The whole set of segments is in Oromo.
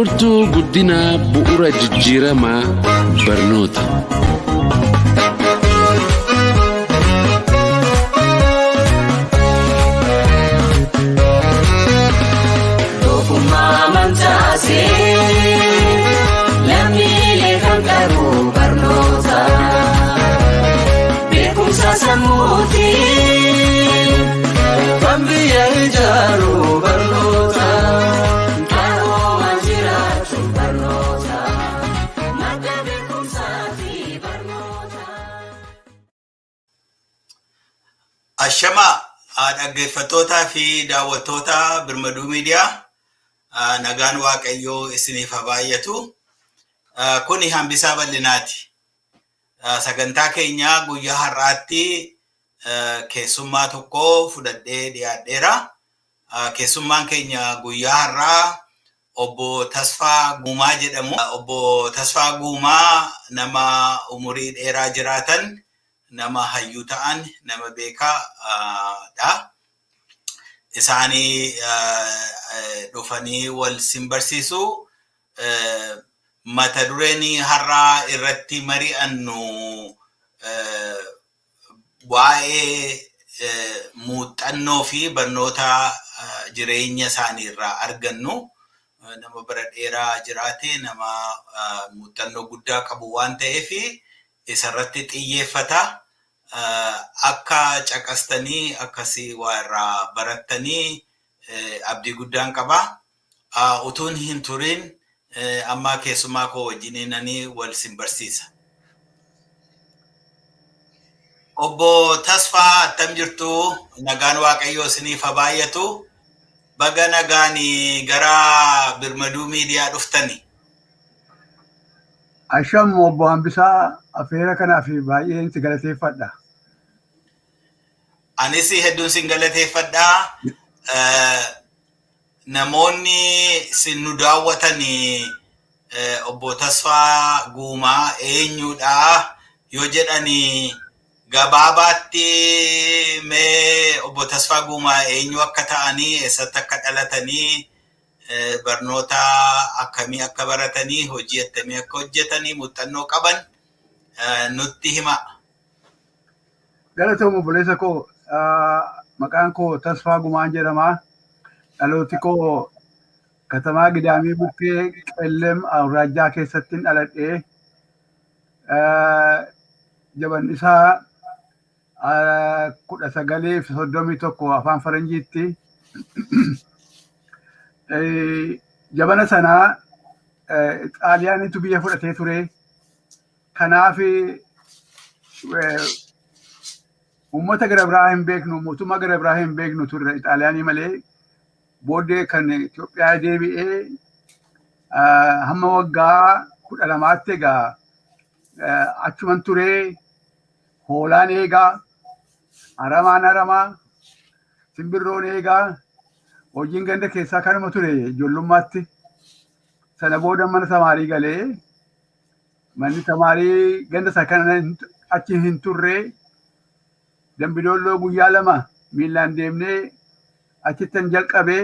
Furtuu guddina bu'uura jijjiiramaa barnoota. Ashama dhaggeeffattoota fi daawwattoota Birmaduu Miidiyaa nagaan Waaqayyoo isiniif haa baay'atu. Kuni hambisaa bal'inaati. Sagantaa keenya guyyaa har'aatti keessummaa tokko fudhadhee dhiyaadheera. Keessummaan keenya guyyaa har'aa Obbo Tesfa Guma jedhamu. Obbo Tesfa Guma nama umurii dheeraa jiraatan, nama hayyuu ta'an, nama beekaadha. Isaanii dhufanii wal simbarsiisu. Mata dureen har'aa irratti mari'annu waa'ee muuxannoo fi barnoota jireenya isaanii irraa argannu. Nama bara dheeraa jiraate, nama muuxannoo guddaa qabu waan ta'eef isarratti xiyyeeffata. Akka caqastanii akkasii waa irraa barattanii abdii guddaan qaba. Utuun hin turin amma keessummaa koo wajjiniinanii wal simbarsiisa. Obbo Tesfa attam jirtu? Nagaan Waaqayyoo isiniif haa baay'atu. Baga nagaanii gara Birmaduu Miidiyaa dhuftani. Asham obbo Hambisaa afeera kanaaf baay'een si galateeffadha. Anis hedduun sin galateeffadha. Namoonni sin nu daawwatanii Obbo Tesfa Guma eenyudha yoo jedhanii gabaabaatti mee Obbo Tesfa Guma eenyu akka ta'anii, eessatti akka dhalatanii, barnoota akkamii akka baratanii, hojii attamii akka hojjetanii, muuxannoo qaban nutti hima. Galatoom obboleessa koo, maqaan koo Tesfa Gumaan jedhama. Dhalooti koo katamaa Gidaamii bukkee Qellem Awraajjaa keessatti dhaladhee jaban isaa 1931 afaan Faranjiitti. Jabana sanaa Xaaliyaaniitu biyya fudhatee ture. Kanaaf uummata gara biraa hin beeknu, mootummaa gara biraa hin beeknu turre Xaaliyaanii malee. Booddee kan Itoophiyaa deebi'ee hamma waggaa 12tti egaa achuman ture. Hoolaan eegaa, aramaan aramaa, simbirroon eegaa, hojiin ganda keessaa kanuma ture ijoollummaatti. Sana booda mana tamaarii galee, manni tamaarii ganda isaa kana achi hin turre. Dambii Dolloo guyyaa 2 miilaan deemnee achittan jalqabee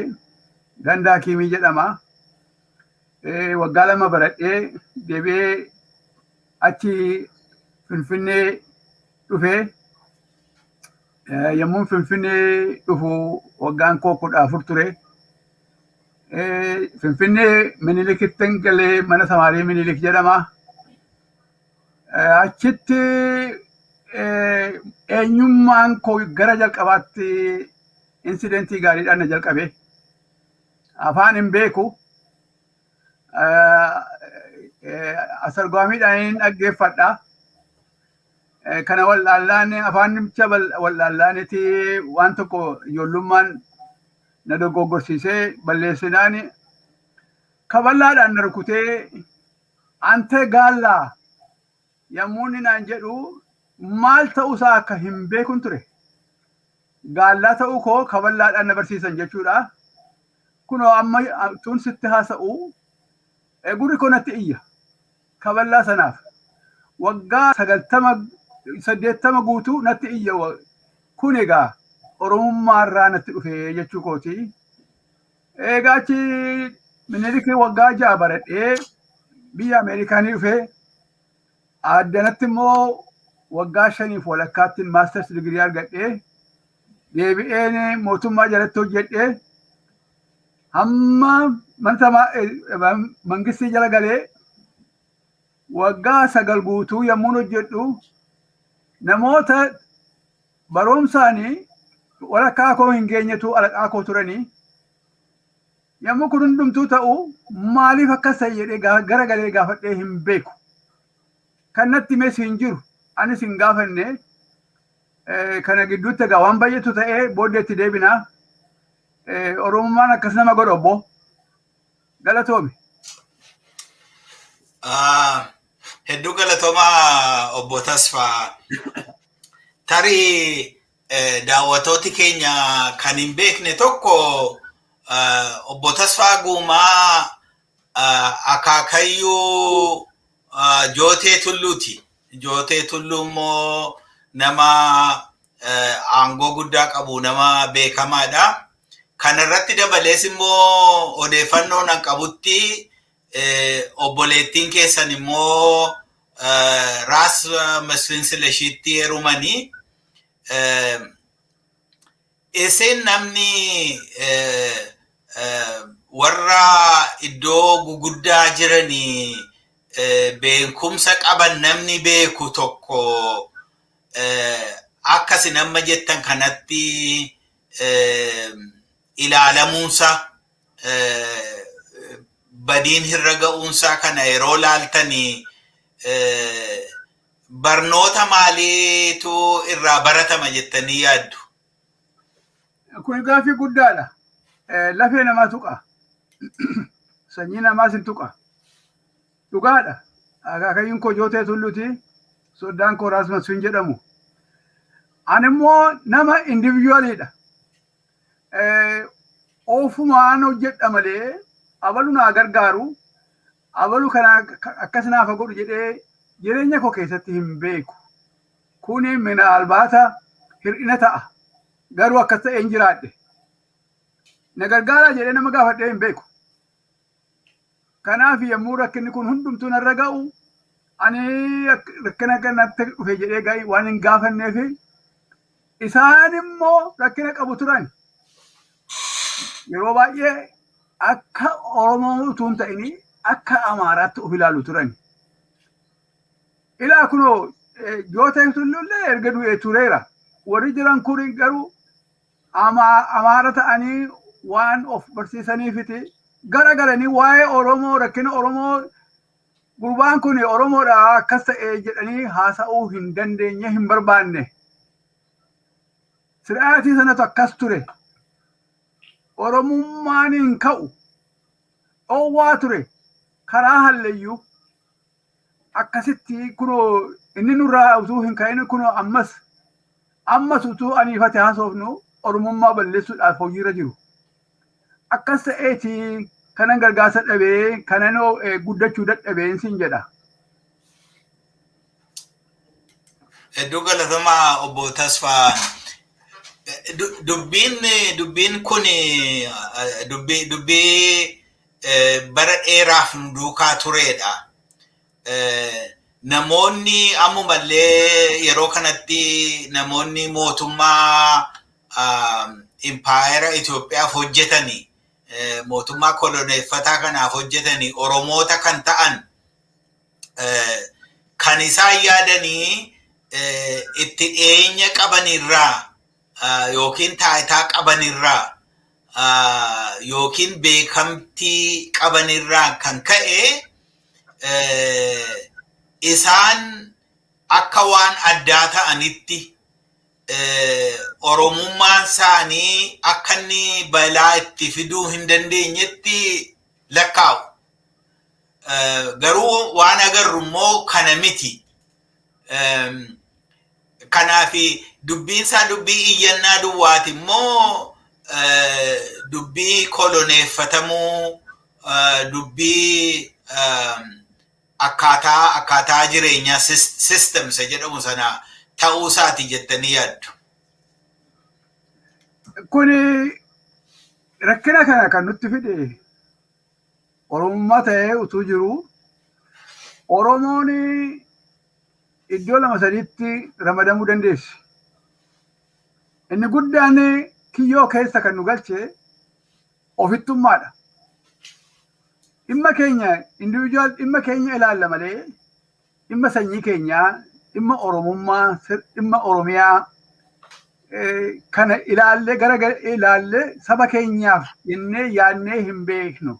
ganda Hakiimii jedhama. Waggaa 2 baradhee deebi'ee achi Finfinnee dhufee. Yommuun Finfinnee dhufu waggaan koo 14 ture. Finfinnee Minilikittin galee mana tamaarii Minilik jedhama. Achitti eenyummaan koo gara jalqabaatti insidentii gaariidhaan na jalqabe. Afaan hin beeku. Asargaamiidhaan dhaggeeffadha. Kana wallaallaan afaan namicha wallaallaaniti waan tokko ijoollummaan na dogoggorsiisee balleessinaan kaballaadhaan na rukutee ante gaallaa yommuu inni naan jedhu maal ta'uusaa akka hin beekun ture. Gaallaa ta'uu koo kaballaadhaan na barsiisan jechuudha. Kunoo amma tun sitti haasa'u gurri koo natti iyya kaballaa sanaaf. Waggaa 80 guutuu natti iyya. Kun egaa Oromummaa irraa natti dhufe jechuu kooti. Egaa achi Miniliki waggaa ja'a baradhee biyya Ameerikaanii dhufee addanatti immoo waggaa 5 walakkaatti maasters digirii argadhee deebi'een mootummaa jalatti hojjedhee hamma mangistii jala galee waggaa 9 guutuu yommuun hojjedhu namoota barumsaanii walakkaa koo hin geenyetu alaqaa koo turanii yommuu kun hundumtuu ta'u maaliif akkas ta'e jedhee gara galee gaafadhee hin beeku. Kan natti himes hin jiru. Anis hin gaafanne. Kana gidduutti egaa waan baay'eetu ta'ee booddeetti deebinaa. Oromummaan akkas nama godha obbo. Galatoomi. Hedduu galatoomaa Obbo Tesfaa. Tarii daawwattooti keenya kan hin beekne tokko Obbo Tesfaa Gumaa akaakayyuu Jootee Tulluuti. Jootee Tulluu immoo nama aangoo guddaa qabu, nama beekamaadha. Kana irratti dabalees immoo odeeffannoo nan qabutti obboleettiin keessan immoo Raas Masfiin Sileshiitti heerumanii Isiin namni warra iddoo guguddaa jiranii beekumsa qaban namni beeku tokko akkasi nama jettan kanatti ilaalamuunsa badiin hirra ga'uunsaa kana yeroo laaltanii barnoota maaliitu irraa baratama jettanii yaaddu? Kun gaaffii guddaadha. Lafee namaa tuqa. Sanyii namaas hin tuqa. Dhugaadha. Akaakayyuun koo Jootee Tulluuti. Soddaan koo Raas Masfiin jedhamu. Ani immoo nama individualiidha. Ofumaan hojjedha malee abalu naa gargaaru, abalu kana akkas naaf godhu jedhee jireenya koo keessatti hin beeku. Kuni mina albaata hir'ina ta'a. Garuu akkas ta'ee hin jiraadhe. Na gargaaraa jedhee nama gaafadhee hin beeku. Kanaaf yommuu rakkinni kun hundumtuu narra ga'u ani rakkina kanatti dhufe jedhee waan hin gaafanneef isaan immoo rakkina qabu turan. Yeroo baay'ee akka Oromoo utuu hin ta'in akka Amaaraatti of ilaalu turan. Ilaa kunoo Jootee Tulluullee erga du'ee tureera. Warri jiran kun garuu Amaara ta'anii waan of barsiisaniifiti gara galanii waa'ee Oromoo rakkina Oromoo gurbaan kun Oromoodha akkas ta'e jedhanii haasa'uu hin dandeenye hin barbaanne. Siraatii sanatu akkas ture. Oromummaan hin ka'u. Dhoowwaa ture. Karaa halleeyyuu akkasitti kunoo inni nurraa utuu hin ka'in kunoo ammas utuu aniifate haasofnu Oromummaa balleessuudhaaf hojiirra jiru. Akkas ta'eeti kanan gargaarsa dhabee kanan guddachuu dadhabeen sin jedha. Hedduu galatamaa Obbo Tesfaa. Dubbiin kun dubbii bara dheeraaf nu duukaa turedha. Namoonni ammumallee yeroo kanatti namoonni mootummaa Empayeera Itoophiyaaf hojjetanii mootummaa koloneeffataa kanaaf hojjetanii Oromoota kan ta'an kan isaan yaadanii itti dhiyeenya qabanirraa yookiin taayitaa qabanirraa yookiin beekamtii qabanirraa kan ka'e isaan akka waan addaa ta'anitti Oromummaan isaanii akka inni balaa itti fiduu hin dandeenyetti lakkaa'u. Garuu waan agarru immoo kana miti. Kanaaf dubbiin isaa dubbii iyyannaa duwwaati immoo dubbii koloneeffatamuu dubbii akkaataa jireenyaa systems jedhamu sana ta'uu isaati jettanii yaaddu. Kuni rakkina kana kan nutti fide Oromummaa ta'ee utuu jiru Oromoon iddoo lama sadiitti ramadamuu dandeessi. Inni guddaan kiyyoo keessa kan nu galche ofittummaadha. Dhimma keenya individual dhimma keenya ilaalla malee dhimma sanyii keenyaa, dhimma Oromummaa, dhimma Oromiyaa kana ilaallee saba keenyaaf jennee yaadnee hin beeknu.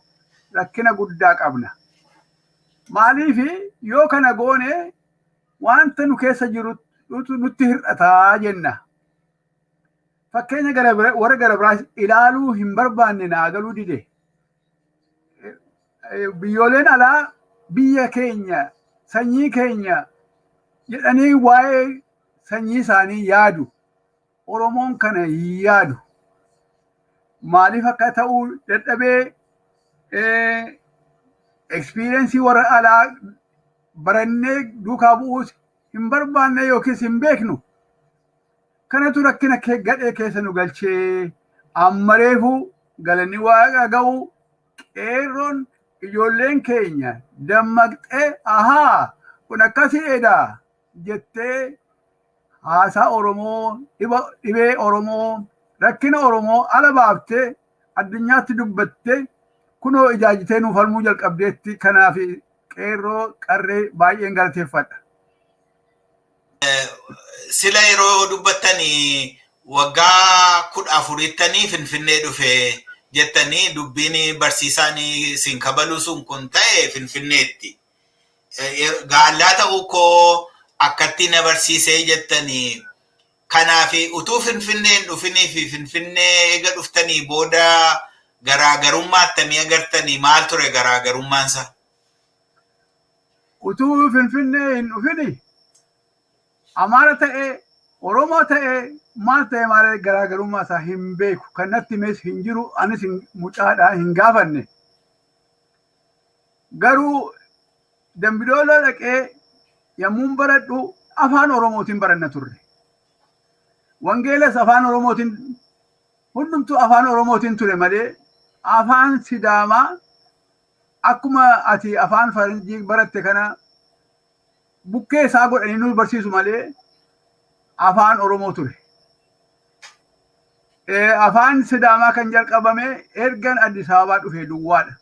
Rakkina guddaa qabna. Maaliif yoo kana goone wanta nu keessa jiru nutti hir'ataa jenna. Fakkeenya warra gara biraas ilaaluu hin barbaanne naa galuu dide. Biyyooleen alaa biyya keenya, sanyii keenya jedhanii waa'ee sanyii isaanii yaadu. Oromoon kana yaadu. Maaliif akka ta'uu dadhabee experience warra alaa barannee duukaa bu'uus hin barbaanne yookiis hin beeknu. Kanatu rakkina gadhee keessa nu galchee ammareefu galanni waaqa ga'u qeerroon ijoolleen keenya dammaqxee ahaa kun akkasiidha jettee haasaa Oromoo, dhibee Oromoo, rakkina Oromoo ala baaftee addunyaatti dubbattee kunoo ijaajitee nuuf falmuu jalqabdeetti. Kanaaf qeerroo qarree baay'een galateeffadha. Sila yeroo dubbattanii waggaa 14 Finfinnee dhufe jettanii dubbiin barsiisaan isin kabalu sun kun ta'e Finfinneetti. Gaallaa ta'uu koo akkatti na barsiisee jettanii kanaaf utuu Finfinneen dhufinii fi Finfinnee eega dhuftanii booda garaagarummaa attamii agartanii maal ture garaagarummaansa? Utuu Finfinnee hin dhufini Amaara ta'ee Oromoo ta'ee maal ta'ee maal garaagarummaa isaa hin beeku. Kan natti himes hin jiru. Anis mucaadhaa hin gaafanne. Garuu Dambii Dolloo dhaqee yommuun baradhu afaan Oromootiin baranna turre. Wangeelas afaan Oromootiin hundumtuu afaan Oromootiin ture malee afaan Sidaamaa akkuma ati afaan Faranjii baratte kana bukkee isaa godhanii nu barsiisu malee afaan Oromoo ture. Afaan Sidaamaa kan jalqabame ergan Addis Ababaa dhufee duwwaadha.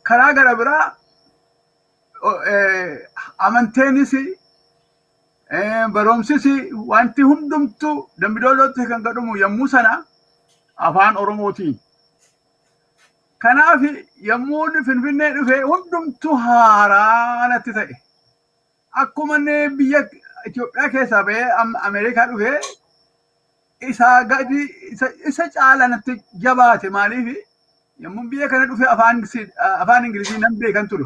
Karaa gara biraa amanteenis barumsis wanti hundumtuu Dambii Dollootti kan godhamu yommuu sana afaan Oromootiin. Kanaaf yommuu Finfinnee dhufe hundumtuu haaraa natti ta'e. Akkuma biyya Itoophiyaa keessaa ba'ee Ameerikaa dhufe isa caala natti jabaate. Maaliif yommuu biyya kana dhufe afaan Ingilizii nan beekan ture.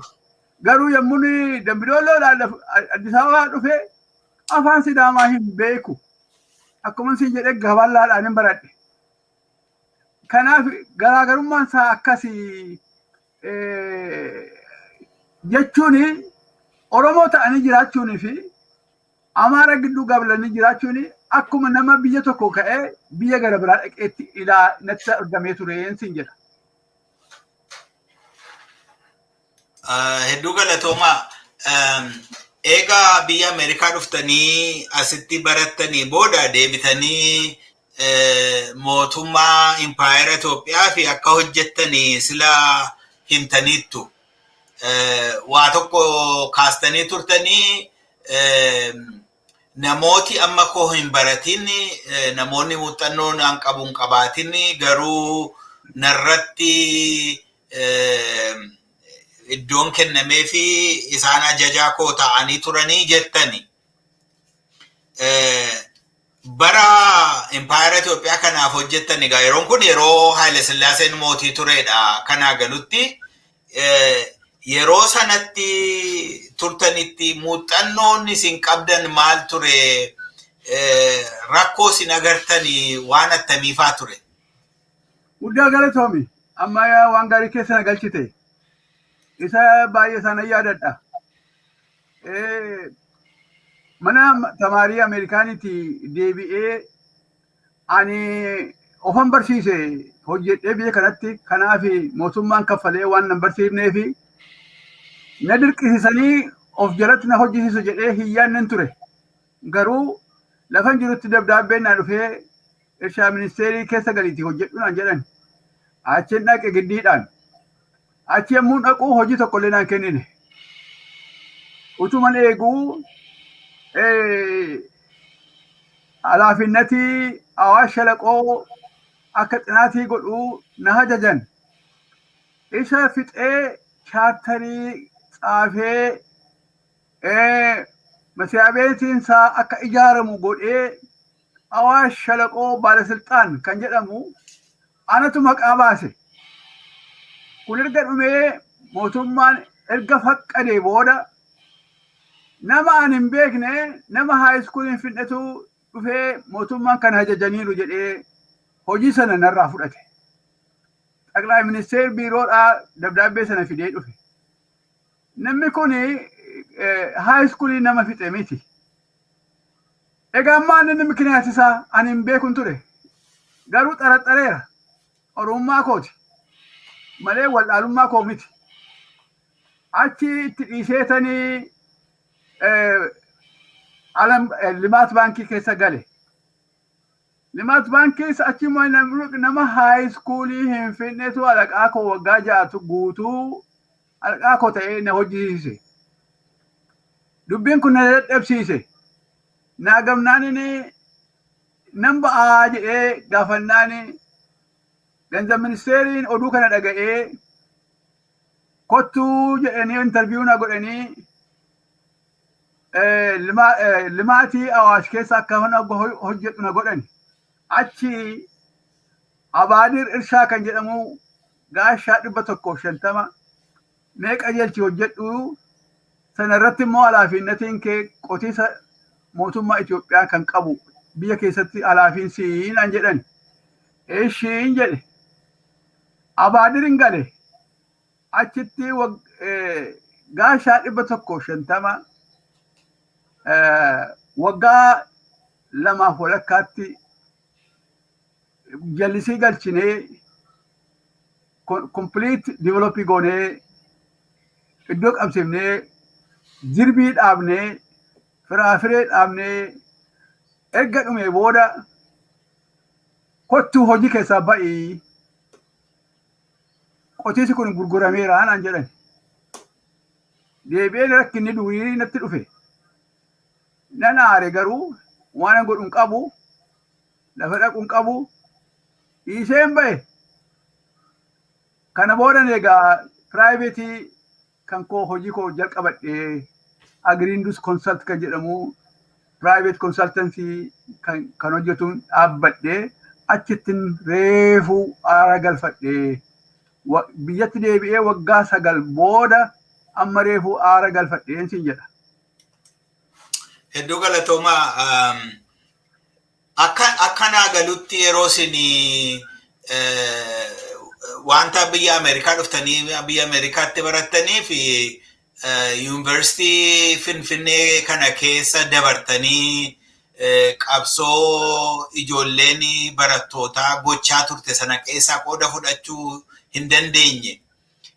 Garuu yommuu Dambii Dolloodhaan Addis Ababaa dhufe afaan Sidaamaa hin beeku. Akkuma siin jedhee gaballaadhaan hin baradhe. Kanaaf garaagarummaan isaa akkasii jechuun Oromoo ta'anii jiraachuunii fi Amaara gidduu gablanii jiraachuun akkuma nama biyya tokko ka'ee biyya gara biraa dhaqeetti natti argamee ture siin jedha. Hedduu galatoomaa. Egaa biyya Ameerikaa dhuftanii asitti barattanii booda deebitanii mootummaa Empayeera Itoophiyaa fi akka hojjettanii sila himtaniittu. Waa tokko kaastanii turtanii namooti amma koo hin baratin namoonni muuxannoo naan qabu hin qabaatin garuu narratti iddoon kennamee fi isaan ajajaa koo ta'anii turanii jettani. Bara Empayeera Itoophiyaa kanaaf hojjettan egaa yeroon kun yeroo Haile Sillaaseen mootii turedha. Kanaa galutti yeroo sanatti turtanitti muuxannoon isin qabdan maal ture? Rakkoo isin agartanii waan attamiifaa ture? Guddaa galatoomi. Amma waan gaarii keessa na galchite. Isa baay'ee sana yaadadha. Mana tamaarii Ameerikaanitti deebi'ee ani ofan barsiise hojjedhee biyya kanatti kanaaf mootummaan kaffalee waan nan barsiifnee fi na dirqisiisanii of jalatti na hojjisiisu jedhee hiyyaan nan ture. Garuu lafan jirutti dabdaabbeen na dhufee irshaa ministeerii keessa galiitii hojjedhu naan jedhan. Achiin dhaqe giddiidhaan. Achi yommuu dhaqu hojii tokkollee naan kennine. Utuman eeguu halaafinnatii Awaash Shalaqoo akka xinaatii godhuu na hajajan. Isa fixee chaartarii xaafee መስሪያ ቤቲinsaa akka ijaaramu godhee Awaash Shalaqoo baalasilxaan kan jedhamu anatu maqaa baase. Kun erga dhumee mootummaan erga faqqadee booda nama an hin beekne nama haayiskuuliin fidhatu dhufee mootummaan kan hajajaniiru jedhee hojii sana narraa fudhate. Xaqlaa ministeer biiroodhaa dabdaabbee sana fidee dhufe. Namni kun haayiskuulii nama fixe miti. Egaa ammaa inni mikinaatisaa ani hin beekun ture. Garuu xaraxareera. Oromummaa kooti. Malee waldhaalummaa koo miti. Achi itti dhiiseetanii limaat baankii keessa gale. Limaat baankiis achi nama haayiskuulii hin fidnetu alaqaa koo waggaa ja'atu guutuu alaqaa koo ta'ee na hojjisiise. Dubbiin kun na dadhabsiise. Naa gamnaan inni nan ba'aa jedhee gaafannaan ganzab ministeeriin oduu kana dhaga'ee kottuu jedhanii interviyuu na godhanii limaatii Awaash keessa akka hojjedhu na godhani. Achi Abaadir Irshaa kan jedhamu gaashaa 150 mee qajeelchi hojjedhu sana irratti immoo halaafinnatiin kee qotiisa mootummaa Itoophiyaa kan qabu biyya keessatti halaafiin siinaan jedhan. Ishiin jedhe Abaadirin gale achitti gaashaa 150 waggaa 2 walakkaatti jallisii galchinee complete developii goonee iddoo qabsiifnee jirbii dhaabnee firaafiree dhaabnee erga dhumee booda kottuu hojii keessaa ba'ii qotiisi kun gurgurameera naan jedhan. Deebi'ee rakkinni durii natti dhufe. Nan aare garuu waan godhu hin qabu, lafa dhaqu hin qabu, dhiiseen ba'e. Kana booda egaa piraayiveetii kan koo hojii koo jalqabadhee Agriindus Consult kan jedhamu private consultancy kan hojjetuun dhaabbadhee achittiin reefuu aara galfadhee biyyatti deebi'ee waggaa 9 booda amma reefuu aara galfadheen siin jedha. Hedduu galatoomaa akkanaa galutti yeroo isin wanta biyya Ameerikaa dhuftanii biyya Ameerikaatti barattanii fi yuunivarsiitii Finfinnee kana keessa dabartanii qabsoo ijoolleen barattootaa gochaa turte sana keessaa qooda fudhachuu hin dandeenye.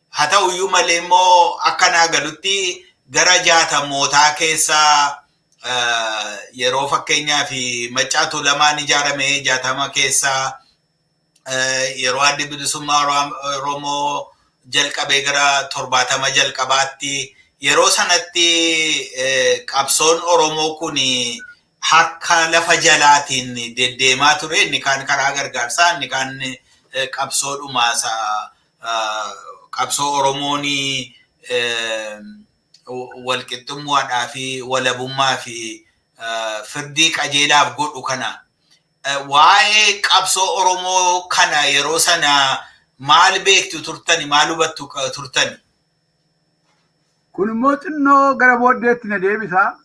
Haa ta'uyyuu malee immoo akkanaa galutti gara 60mootaa keessaa yeroo fakkeenyaa fi Maccaa Tuulamaan ijaarame 60 keessaa yeroo adda bilisummaa Oromoo jalqabee gara 70 jalqabaatti yeroo sanatti qabsoon Oromoo kun harka lafa jalaatiin deddeemaa ture. Inni kaan karaa gargaarsaa, inni kaan qabsoo dhumaasaa qabsoo Oromoon wal-qixxummaadhaa fi walabummaa fi firdii qajeelaaf godhu kana. Waa'ee qabsoo Oromoo kana yeroo sana maal beektu turtani, maal hubattu turtani? Kun immoo xinnoo gara booddeetti na deebisa.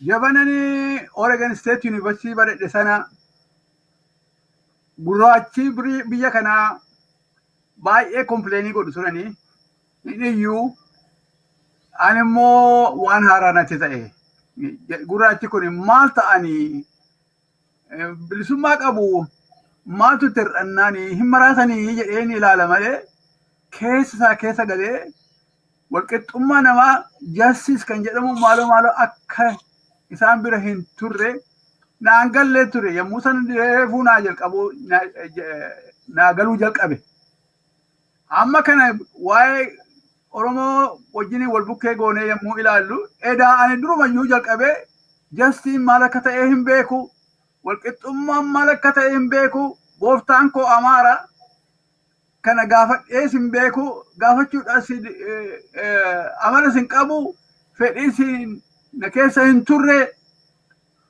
Jabanani Oregon State University baradhe sana gurraachi biyya kanaa baay'ee kompleenii godhu turanii. Iyyuu ani immoo waan haaraa natti ta'e. Gurraachi kun maal ta'anii bilisummaa qabu maatu tir'annaanii hin maraasanii jedheen ilaala malee keessa isaa keessa galee wal-qixxummaa namaa justice kan jedhamu maaloo akka isaan bira hin turre naan gallee ture yommuu san reefuu naa galuu jalqabe. Amma kana waa'ee Oromoo wajjin wal bukkee goonee yommuu ilaallu edaa ani durumayyuu jalqabee justiin maal akka ta'e hin beeku, wal-qixxummaan maal akka ta'e hin beeku, gooftaan koo Amaara kana gaafadhees hin beeku, gaafachuudhaas amalas hin qabu, fedhiis na keessa hin turre,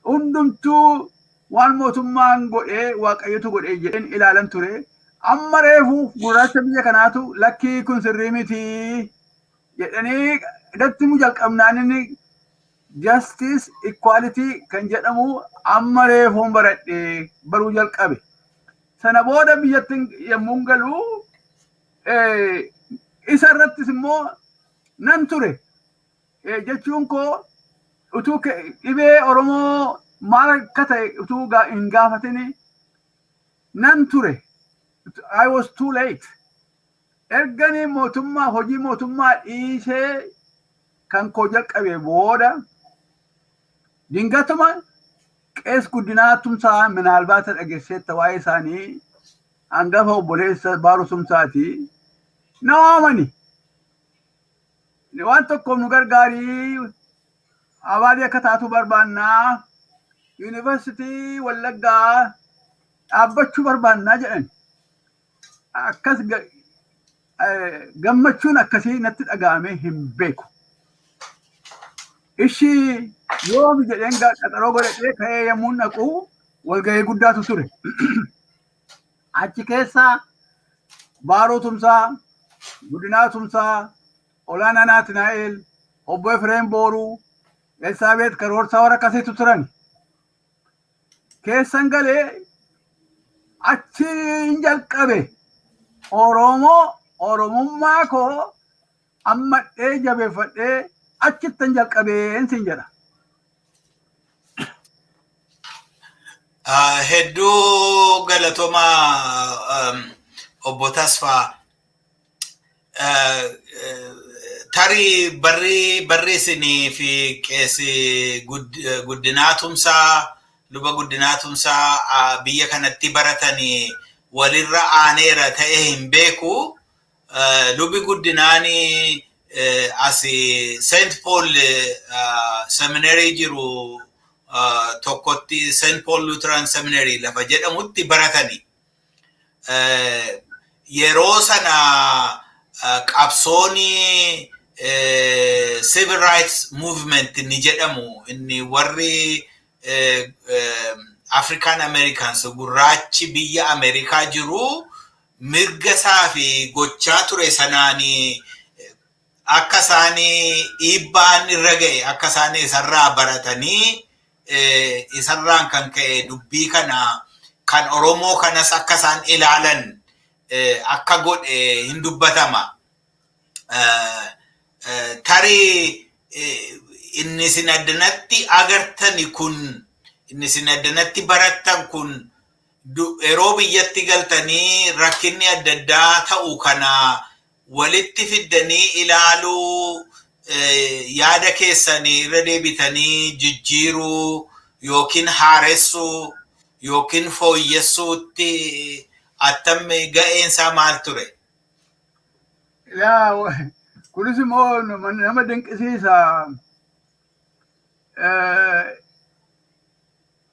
hundumtuu waan mootummaan godhee waaqayyotu godhee jedheen ilaalan ture. Amma reefuu gurraacha biyya kanaatu lakkii kun sirrii miti jedhanii irratti mu jalqabnaan inni justice equality kan jedhamu amma reefuun baradhee baruu jalqabe. Sana booda biyyattiin yommuu galu isa irrattis immoo nan ture jechuun koo utuu dhibee Oromoo maal akka ta'e utuu hin gaafatini nan ture. I was too late. Erganii mootummaa hojii mootummaa dhiisee kan koo jalqabe booda dingatuma qees guddinaa tumsaa minaalbaata dhageesseetta waa'ee isaanii hangafa obboleessa Baaruu Tumsaati na waamani. Waan tokkoof nu gargaarii abaalii akka taatu barbaannaa yuunivarsiitii Wallaggaa dhaabbachuu barbaannaa jedhan. Akkas gammachuun akkasii natti dhaga'amee hin beeku. Ishii yoo jedheen qaxaroo godhatee ka'ee yommuu dhaqu walgahii guddaatu ture. Achi keessaa Baaruu Tumsaa, Guddinaa Tumsaa, Olaanaa Naatinaa'el, Obbo Efreem Booruu, Elsaabeet Karoorsaa warra akkasiitu turan. Keessan galee achiin jalqabe. Oromummaa koo ammadhee jabeeffadhee achittan jalqabeen sin jedha. Hedduu galatoomaa Obbo Tesfaa. Tarii barri isinii fi qeessi guddinaa tumsaa, luba guddinaa tumsaa biyya kanatti baratanii walirra aaneera ta'e hin beeku. Lubi guddinaani as St. Paul Seminary jiru tokkotti St. Paul Lutheran Seminary lafa jedhamutti baratanii. Yeroo sana qabsooni civil rights movement ni jedhamu inni warri African Americans gurraachi biyya Amerikaa jiru mirga isaa fi gochaa ture sanaanii akka isaanii dhiibbaan irra ga'e akka isaanii isarraa baratanii isarraan kan ka'e dubbii kana kan Oromoo kanas akka isaan ilaalan akka godhe hin dubbatama. Tarii inni isin addanatti agartani kun inni isin addanatti barattan kun yeroo biyyatti galtanii rakkinni adda addaa ta'u kana walitti fiddanii ilaaluu yaada keessanii irra deebitanii jijjiiruu yookiin haaressuu yookiin fooyyessuutti attamii ga'eensaa maal ture? Yaa kunis immoo nama dinqisiisa.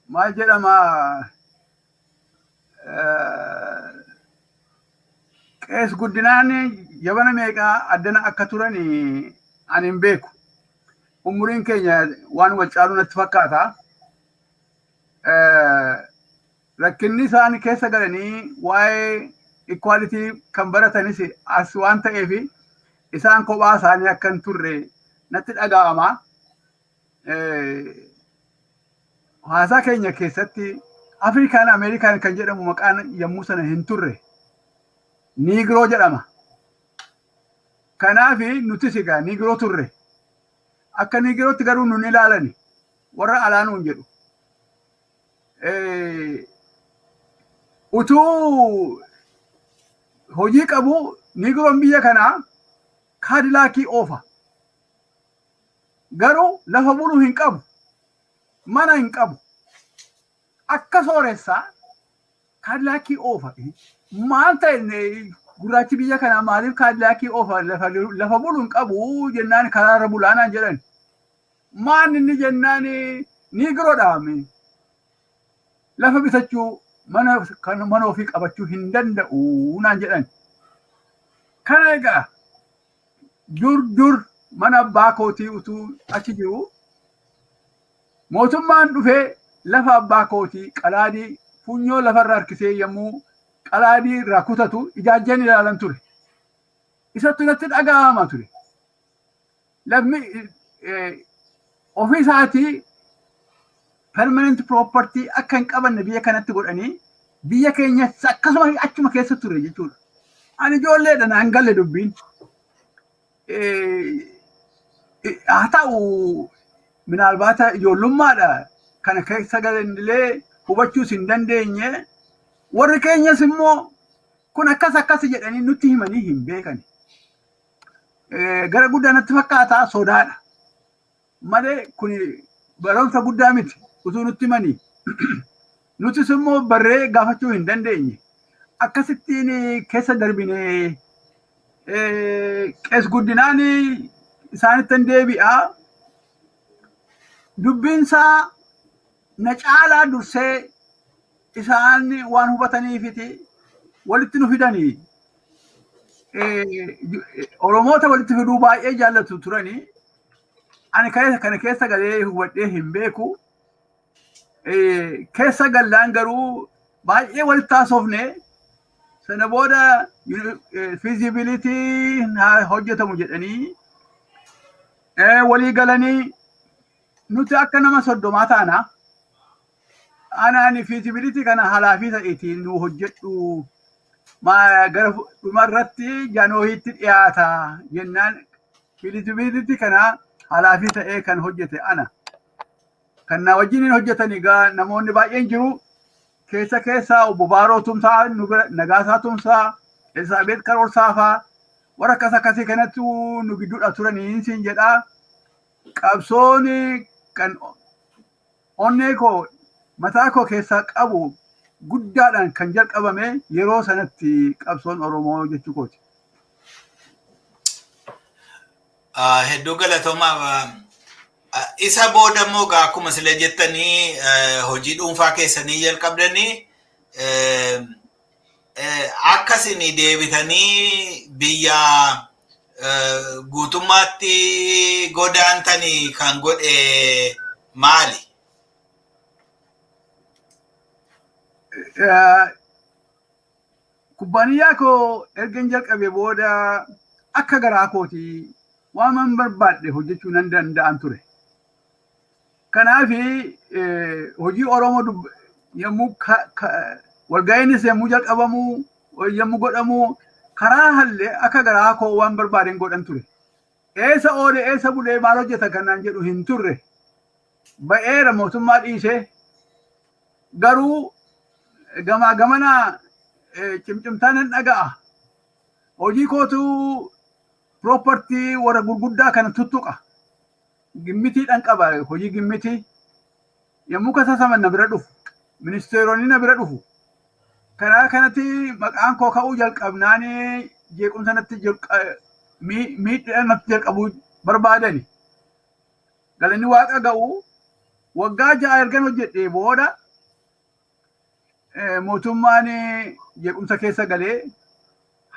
Maal jedhama qees guddinaan jabana meeqaa addana akka turan ani hin beeku. Umuriin keenya waan wal caalu natti fakkaata. Rakkinni isaan keessa galanii waa'ee equality kan baratanis as waan ta'eef isaan kophaa isaanii akka hin turre natti dhaga'ama. Haasaa keenya keessatti Afrikaan Ameerikaan kan jedhamu maqaan yommuu sana hin turre Nigroo jedhama. Kanaaf nutis egaa Nigroo turre. Akka Nigrootti garuu nun ilaalani warra alaanuun jedhu. utuu hojii qabu nigroon biyya kanaa kaadilaakii oofa. Garuu lafa buluu hin qabu, mana hin qabu. Akka sooressaa kaadilaakii oofa. Maal ta'e gurraachi biyya kanaa maaliif kaadilaakii oofa lafa buluu hin qabu jennaan karaarra bulaanaan jedhan. Maan inni jennaan nigroodhaame. Lafa bitachuu mana ofii qabachuu hin danda'u naan jedhan. Kana egaa dur mana abbaa kootii utuu achi jiru mootummaan dhufee lafa abbaa kootii qalaadii funyoo lafarra harkisee yommuu qalaadii irraa kutatu ijaajjan ilaalan ture. Isattu natti dhaga'ama ture. Lammi ofii isaatii permanent property akka hin qabanne biyya kanatti godhanii biyya keenya akkasuma achuma keessa ture jechuudha. Ani ijoolleedha naan galle dubbiin. Haa ta'u minaalbaata ijoollummaadha kana keessa galanillee hubachuus hin dandeenye. Warri keenyas immoo kun akkas jedhanii nutti himanii hin beekani. Gara guddaa natti fakkaataa sodaadha. Malee kun barumsa guddaa miti utuu nutti himanii. Nutis immoo barree gaafachuu hin dandeenye. Akkasittiin keessa darbine qees guddinaan isaanittan deebi'aa. Dubbiinsaa na caalaa dursee isaan waan hubataniifiti walitti nu fidanii. Oromoota walitti fiduu baay'ee jaallatu turanii. Ani kana keessa galee hubadhee hin beeku. Keessa gallaan garuu baay'ee walitti haasofne. Sana booda feasibility hojjetamu jedhanii walii galanii nuti akka nama 30 taana. Ani feasibility kana halaafii ta'eetiin nu hojjedhu gara dhumarratti Janoohiitti dhiyaata jennaan feasibility kana halaafii ta'ee kan hojjete ana. Kan na wajjin hojjetanii gaa namoonni baay'een jiru. Keessa obbo Baaroo Tumsaa, Nagaasaa Tumsaa, Elsaabeet Karoorsaafaa warra akkasii kanatti nu gidduudha turanii siin jedhaa. Qabsoon kan onnee koo mataa koo keessaa qabu guddaadhaan kan jalqabame yeroo sanatti qabsoon Oromoo jechuu kooti. Hedduu galatoomaa. Isa booda immoo akkuma sila jettanii hojii dhuunfaa keessanii jalqabdanii akkasiin deebitanii biyya guutummaatti godaantanii kan godhe maali? Kubbaaniyyaa koo ergan jalqabe booda akka garaa kootii waan barbaadde hojjechuu nan danda'an ture. Kanaafi hojii Oromoo yommuu walga'iinis yommuu jalqabamu yommuu godhamu karaa hallee akka garaa koo waan barbaaden godhan ture. Eessa oole eessa bulee maal hojjeta kanaan jedhu hin turre. Ba'eera mootummaa dhiisee garuu gamaa gamanaa cimcimtaan hin dhaga'a. Hojii kootu propertii warra gurguddaa kana tuttuqa. Gimmitiidhaan qaba hojii gimmitii. Yommuu kasasaman na bira dhufu. Ministeeronni na bira dhufu. Karaa kanatti maqaan koo ka'uu jalqabnaanii jeequmsa natti miidhaan natti jalqabuu barbaadani. Galanni waaqa ga'u waggaa 6 ergan hojjedhee booda mootummaan jeequmsa keessa galee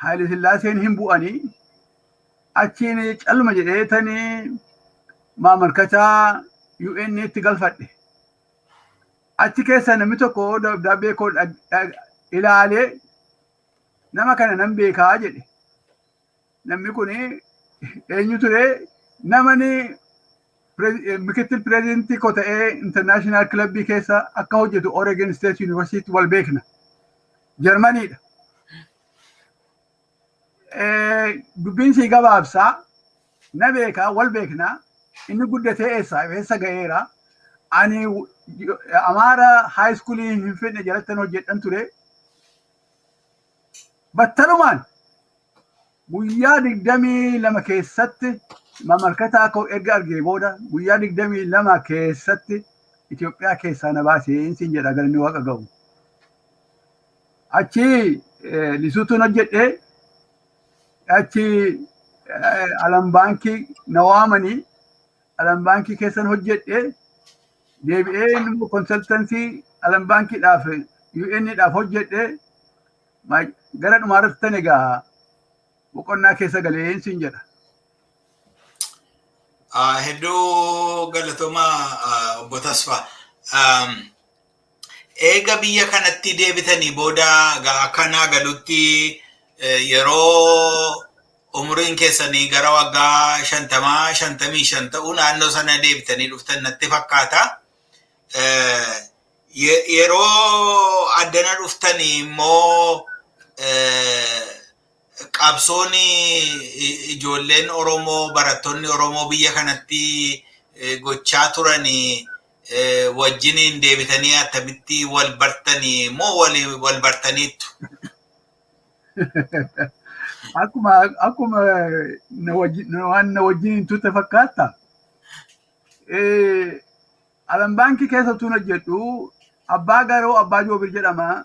Haayile Sillaaseen hin bu'anii achiin calma jedheetanii maamarkataa UN itti galfadhe. Achi keessa namni tokko dabdaabee koo ilaalee nama kana nan beekaa jedhe. Namni kun eenyu ture? Namni mikittil pirezidentii koo ta'ee international clubbii keessa akka hojjetu Oregon State University wal beekna. Jarmaniidha. Dubbiin sii gabaabsaa na beekaa wal beeknaa. Inni guddatee eessa ga'eera. Ani Amaara high schoolii Finfinnee jalattan hojjedhan ture. battalumaan guyyaa 22 keessatti mamarkataa koo erga argee booda guyyaa 22 keessatti Itoophiyaa keessaa na baasee siin jedha galanni Waaqa ga'u. Achi lisuutuun hojjedhee achi alam baankii na waamanii alam baankii keessan hojjedhee deebi'ee immoo konsaltansii alam baankiidhaaf UN'dhaaf hojjedhee gara dhumaarratti tan egaa boqonnaa keessa galee siin jedha. Hedduu galatooma Obbo Tesfa. Eega biyya kanatti deebitanii booda akkanaa galutti yeroo umriin keessanii gara waggaa 55 ta'uu naannoo sana deebitanii dhuftan natti fakkaata. Yeroo addana dhuftanii immoo qabsoon ijoolleen Oromoo barattoonni Oromoo biyya kanatti gochaa turanii wajjiniin deebitanii attamitti wal bartanii moo wal bartaniittu? Akkuma waan na wajjiniin tutte fakkaata. Alam baankii keessa tuun hojjedhu abbaa garoo abbaa joobir jedhama.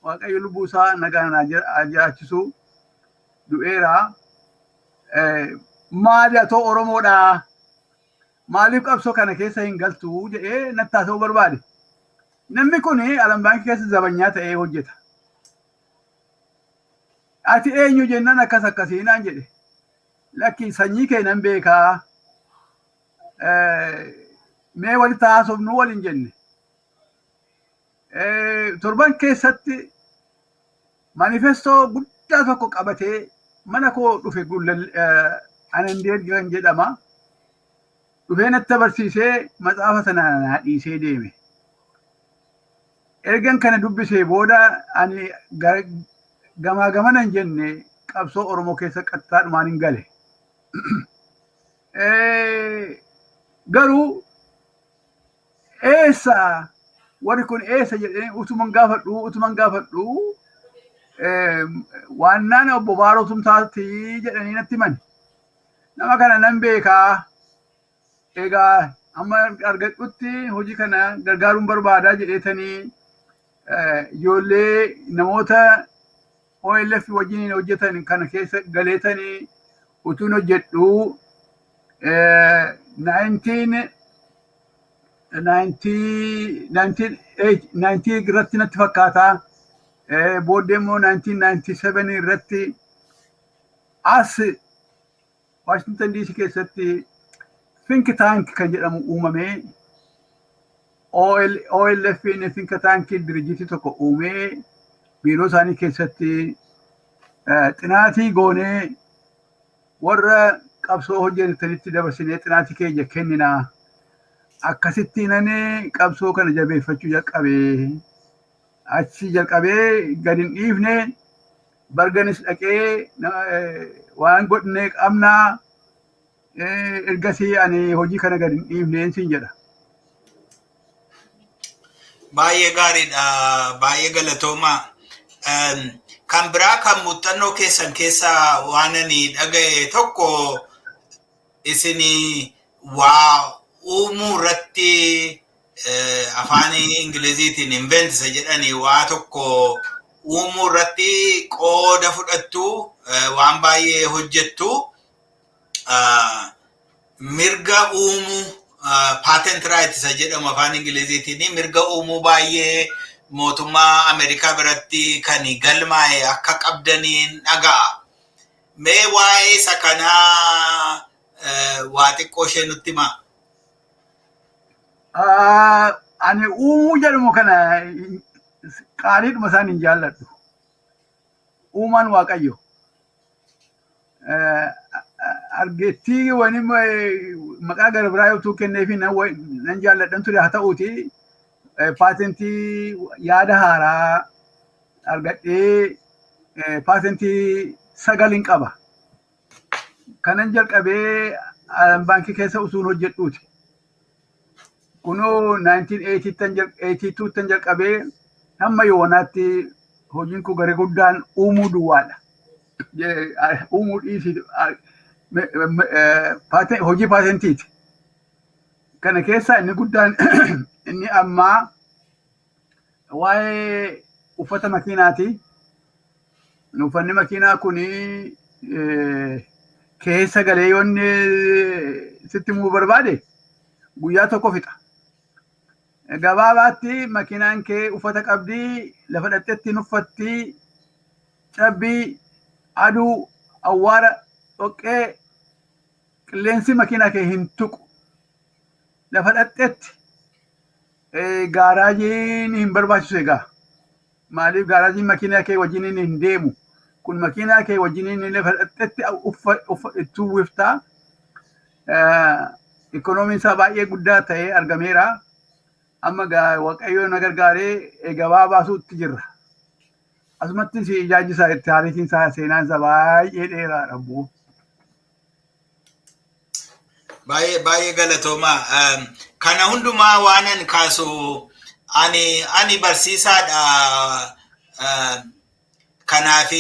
Waaqayyo lubbuu isaa nagaan jiraachisu du'eera. Maali atoo Oromoodha? Maaliif qabsoo kana keessa hin galtu jedhee natti haasa'uu barbaade. Namni kun alam baankii keessa zabanyaa ta'ee hojjeta. Ati eenyu jennaan akkas akkasii naan jedhe. Lakki sanyii kee nan beekaa. Mee walitti haasofnu waliin jenne. Torban keessatti manifestoo guddaa tokko qabatee mana koo dhufe Anandeer kan jedhama. Dhufee natti barsiisee maxaafa sana naa dhiisee deeme. Ergan kana dubbisee booda ani gamaa gamanan jenne qabsoo Oromoo keessa qaxxaadhumaan hin gale. Garuu eessa warri kun eessa jedhee utuman gaafadhu waannaan obbo Baarotum taati jedhanii natti himani. Nama kana nan beekaa. Egaa amma argadhutti hojii kana gargaaruun barbaadaa jedheetanii ijoollee namoota OLF wajjin hojjetan kana keessa galeetanii utuun hojjedhu 1990 irratti natti fakkaata. Booddee immoo 1997 irratti as Washington DC keessatti think tank kan jedhamu uumamee OLF think tank dirjitii tokko uumee biiroo isaanii keessatti xinaatii goonee warra qabsoo hojjetanitti dabarsinee xinaatii keenya kenninaa. Akkasitti nani qabsoo kana jabeeffachuu jalqabee achi jalqabee gadi hin dhiifne barganis dhaqee waan godhne qabnaa. Ergasii ani hojii kana gadi hin dhiifneen siin jedha. Baay'ee gaariidha. Baay'ee galatooma. Kan biraa kan muuxannoo keessan keessa waan ani dhaga'e tokko isin waa uumuu irratti afaan Ingiliziitiin inventisa jedhanii waa tokko uumuu irratti qooda fudhattu waan baay'ee hojjettu. Mirga uumuu patent rights jedhamu afaan Ingiliziitiin mirga uumuu baay'ee mootummaa Ameerikaa biratti kan galmaa'e akka qabdaniin dhaga'a. Mee waa'ee isa kanaa waa xiqqoo ishee nutti himaa. Ani uumuu jedhamu kana qaaliidhuma isaan hin jaalladhu. Uumaan Waaqayyo. Argeettii wani maqaa gara biraa yoo kenneefi nan jaalladhan ture haa ta'uuti paatentii yaada haaraa argadhee paatentii 9 qaba. Kanan jalqabee baankii keessa utuun hojjedhuuti. Kunoo 1982 tan jalqabee hamma yoonaatti hojiin kun garee guddaan uumuu duwwaadha. Uumuu dhiisii hojii paatentiiti. Kana keessaa inni guddaan inni ammaa waa'ee uffata makiinaati. Uffanni makiinaa kuni keessa galee yoonni sitti muu barbaade guyyaa tokko fixa. Gabaabaatti makiinaan kee uffata qabdii, lafa dhaqxetti uffatti, cabbii, aduu, awwaara, dhoqqee, qilleensi makiinaa kee hin tuqu. Lafa dhaqxetti gaaraajiin hin barbaachisu egaa. Maaliif gaaraajiin makiinaa kee wajjin hin deemu? Kun makiinaa kee wajjin lafa dhaqxetti itti uwwiftaa. Ikoonomiin isaa baay'ee guddaa ta'ee argameera. Amma Waaqayyo na gargaaree gabaa baasuutti jirra. Asumattis ijaajjisaa itti haalitiin isaa seenaan isaa baay'ee dheeraadha. Baay'ee galatoomaa. Kana hundumaa waanan kaasu ani barsiisaadha. Kanaaf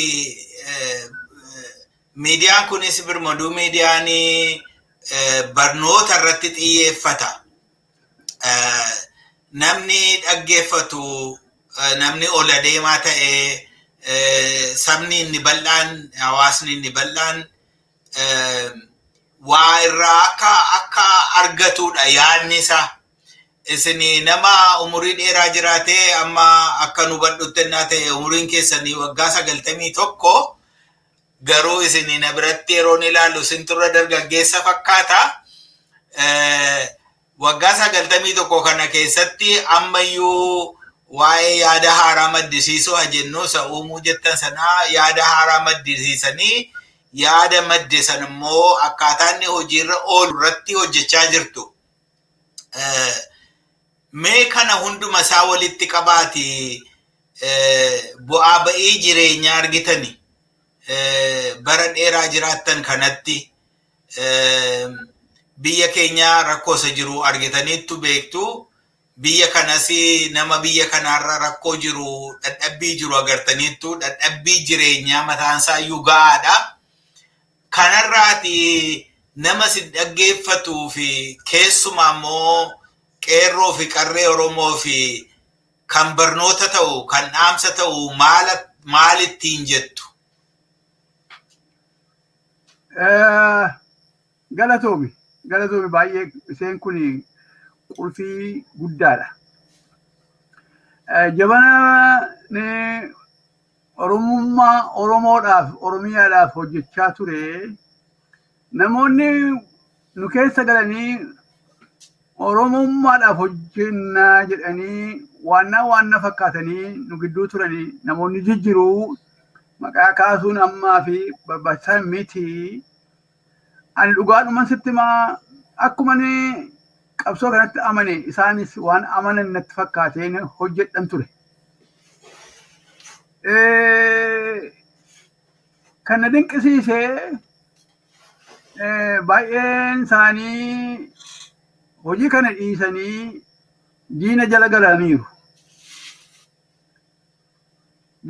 miidiyaan kunis birmaduu miidiyaan barnoota irratti xiyyeeffata. Namni dhaggeeffatu, namni ol adeemaa ta'e, sabni inni bal'aan, hawaasni inni bal'aan waa irraa akka argatudha yaadni isaa. Isin nama umurii dheeraa jiraate amma akka nu badhutte naa ta'e umuriin keessanii waggaa 91 garuu isin na biratti yeroon ilaallu isin turre dargaggeessa fakkaata. Waggaa 91 kana keessatti ammayyuu waa'ee yaada haaraa maddisiisuu hajennu isa uumuu jettan sanaa yaada haaraa maddisiisanii yaada madde san immoo akkaataa inni hojiirra oolu irratti hojjechaa jirtu. Mee kana hunduma isaa walitti qabaati bu'aa ba'ii jireenyaa argitani bara dheeraa jiraattan kanatti biyya keenya rakkoo isa jiru argitaniittu beektu. Biyya kanas nama biyya kanaarra rakkoo jiru dadhabbii jiru agartaniittu. Dadhabbii jireenyaa mataan isaa iyyuu gahaadha. Kanarraati nama si dhaggeeffatuu fi keessumaa immoo qeerroo fi qarree Oromoo fi kan barnoota ta'u kan dhaamsa ta'u maal ittiin jettu? Galatoomi baay'ee isheen kun qulfii guddaadha. Jabana Oromoodhaaf Oromiyaadhaaf hojjechaa ture. Namoonni nu keessa galanii Oromummaadhaaf hojjennaa jedhanii waanna fakkaatanii nu gidduu turanii namoonni jijjiiruu maqaa kaasuun ammaa fi barbaachisaa miti. Ani dhugaadhuma sitti akkuma qabsoo kanatti amane isaanis waan amanan natti fakkaateen hojjedhan ture. Kana dinqisiisee baay'een isaanii hojii kana dhiisanii diina jala galaniiru.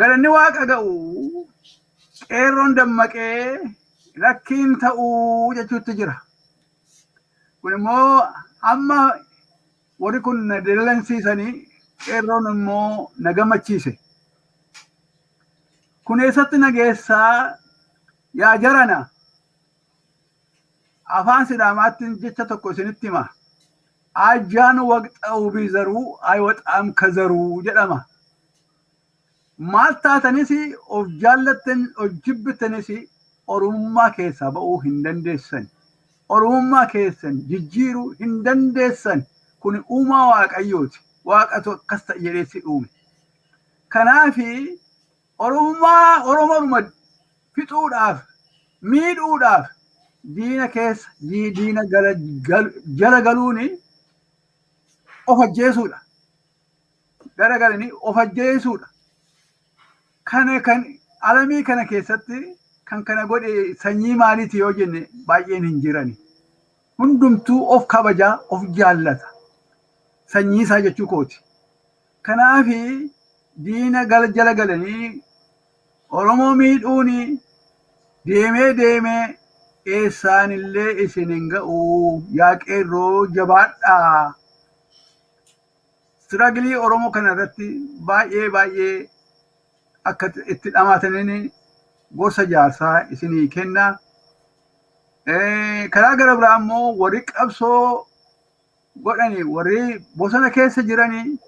Galanni Waaqa ga'u qeerroon dammaqee rakkiin ta'uu jechuutti jira. Kun immoo amma warri kun na dallansiisanii qeerroon immoo na gammachiise. Kun eessatti na geessaa yaa jarana afaan Sidaamaatti jecha tokko isinitti hima. Ajjaan waqxa'uu bizaruu aywaxaam kazaruu jedhama. Maal taatanis of jaallattan of jibbitanis Oromummaa keessaa ba'uu hin dandeessan. Oromummaa keessan jijjiiruu hin dandeessan. Kun uumaa Waaqayyooti. Waaqatu akkas ta'e jedhee si uume. Kanaafi Oromoodhuma fixuudhaaf miidhuudhaaf diina keessa diina jala galuuni of ajjeesuudha. Gara galanii of ajjeesuudha. Kan alamii kana keessatti kan kana godhe sanyii maaliiti yoo jenne baay'een hin jirani. Hundumtuu of kabajaa of jaallata. Sanyii isaa jechuu kooti. Kanaafi diina jala galanii Oromoo miidhuuni deemee eessaan illee isin hin ga'u yaa qeerroo jabaadhaa. Strugglii Oromoo kana irratti baay'ee akka itti dhamaataniin gorsa jaarsaa isinii kenna. Karaa gara biraa immoo warri qabsoo godhanii warri bosona keessa jiranii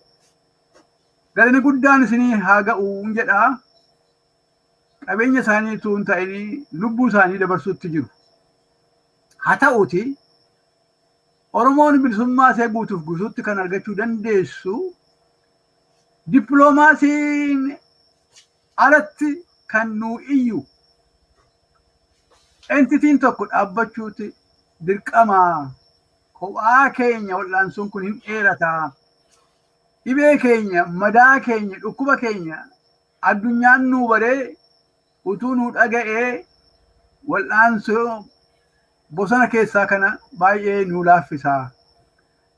galani guddaan isinii haa ga'u jedha. Qabeenya isaanii tuun ta'anii lubbuu isaanii dabarsuutti jiru. Haa ta'uuti Oromoon bilisummaa ishee guutuutti kan argachuu dandeessu dippiloomaasiin alatti kan nuu iyyu entitiin tokko dhaabbachuuti dirqamaa. Kophaa keenya wal'aansuun kun hin dheerataa. Dhibee keenya, madaa keenya, dhukkuba keenya addunyaan nuu baree utuu nuu dhaga'ee wal'aansoo bosona keessaa kana baay'ee nuu laaffisaa.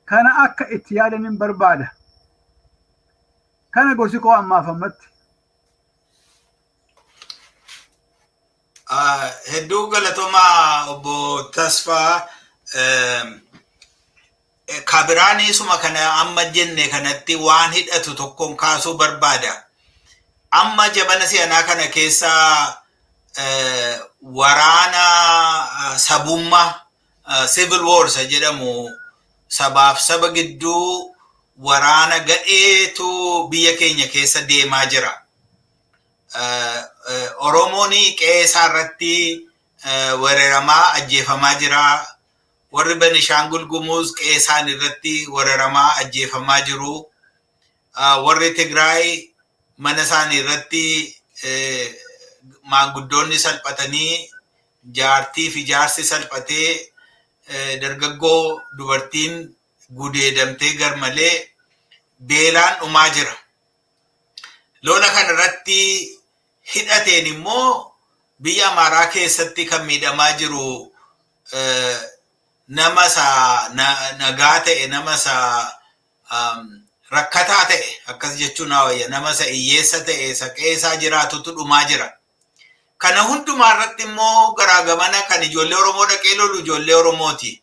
Kana akka itti yaadanin barbaada. Kana gorsi koo ammaaf ammatti. Hedduu galatoomaa Obbo Tesfaa. Kabiraaniisuma kana amma jenne kanatti waan hidhatu tokkoon kaasuu barbaada. Amma jabana si'anaa kana keessa waraana sabummaa civil wars jedhamu sabaaf saba gidduu waraana gadheetu biyya keenya keessa deemaa jira. Oromoon qe'ee isaa irratti weeraramaa ajjeefamaa jira. Warri Beenishaangul Gumuz qe'ee isaan irratti weeraramaa ajjeefamaa jiru. Warri Tigraay mana isaanii irratti maanguddoonni salphatanii jaartii fi jaarsi salphatee dargaggoo dubartiin gudeedamtee garmalee beelaan dhumaa jira. Lola kana irratti hidhateen immoo biyya Amaaraa keessatti kan miidhamaa jiru nama nagaa ta'e, nama rakkataa ta'e, akkas jechuun wayya, nama hiyyeessa ta'e, qe'ee isaa jiraatutu dhumaa jira. Kana hundumaa irratti immoo garaagamana kan ijoollee Oromoo dhaqee lolu ijoollee Oromooti.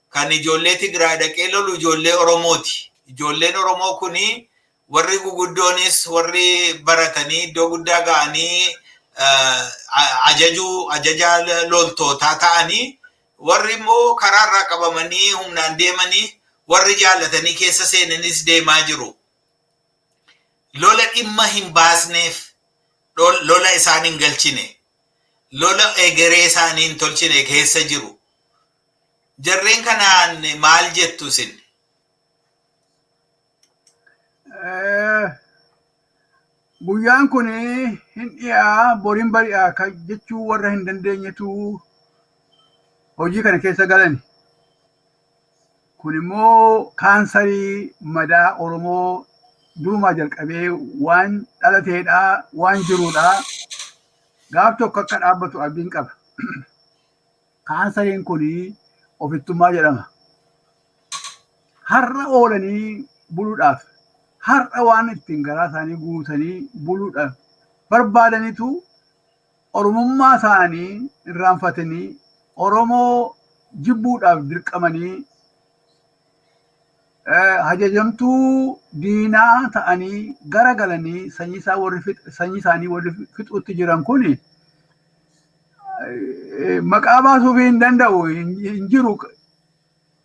Kan ijoollee Tigraay dhaqee lolu ijoollee Oromooti. Ijoolleen Oromoo kuni warri guguddoonis warri baratanii iddoo guddaa ga'anii ajajaa loltootaa ta'anii warri immoo karaarraa qabamanii humnaan deemanii warri jaallatanii keessa seenanis deemaa jiru. Lola dhimma hin baasneef lola isaan hin galchine. Lola egeree isaanii hin tolchine keessa jiru. Jarreen kanaan maal jettu isin? Guyyaan kun hin dhiyaa boriin bari'aa kan jechuu warra hin dandeenyetu hojii kana keessa galani. Kun immoo kaansarii madaa Oromoo durumaa jalqabee waan dhalateedha, waan jiruudha. Gaaf tokko akka dhaabbatu abdiin qaba. Kaansariin kun ofittummaa jedhama. Har'a oolanii buluudhaaf, har'a waan ittiin garaa isaanii guutanii buluudhaaf barbaadanitu Oromummaa isaanii irraanfatanii Oromoo jibbuudhaaf dirqamanii hajajamtuu diinaa ta'anii gara galanii sanyii isaanii warri fixuutti jiran kun maqaa baasuuf hin danda'u, hin jiru.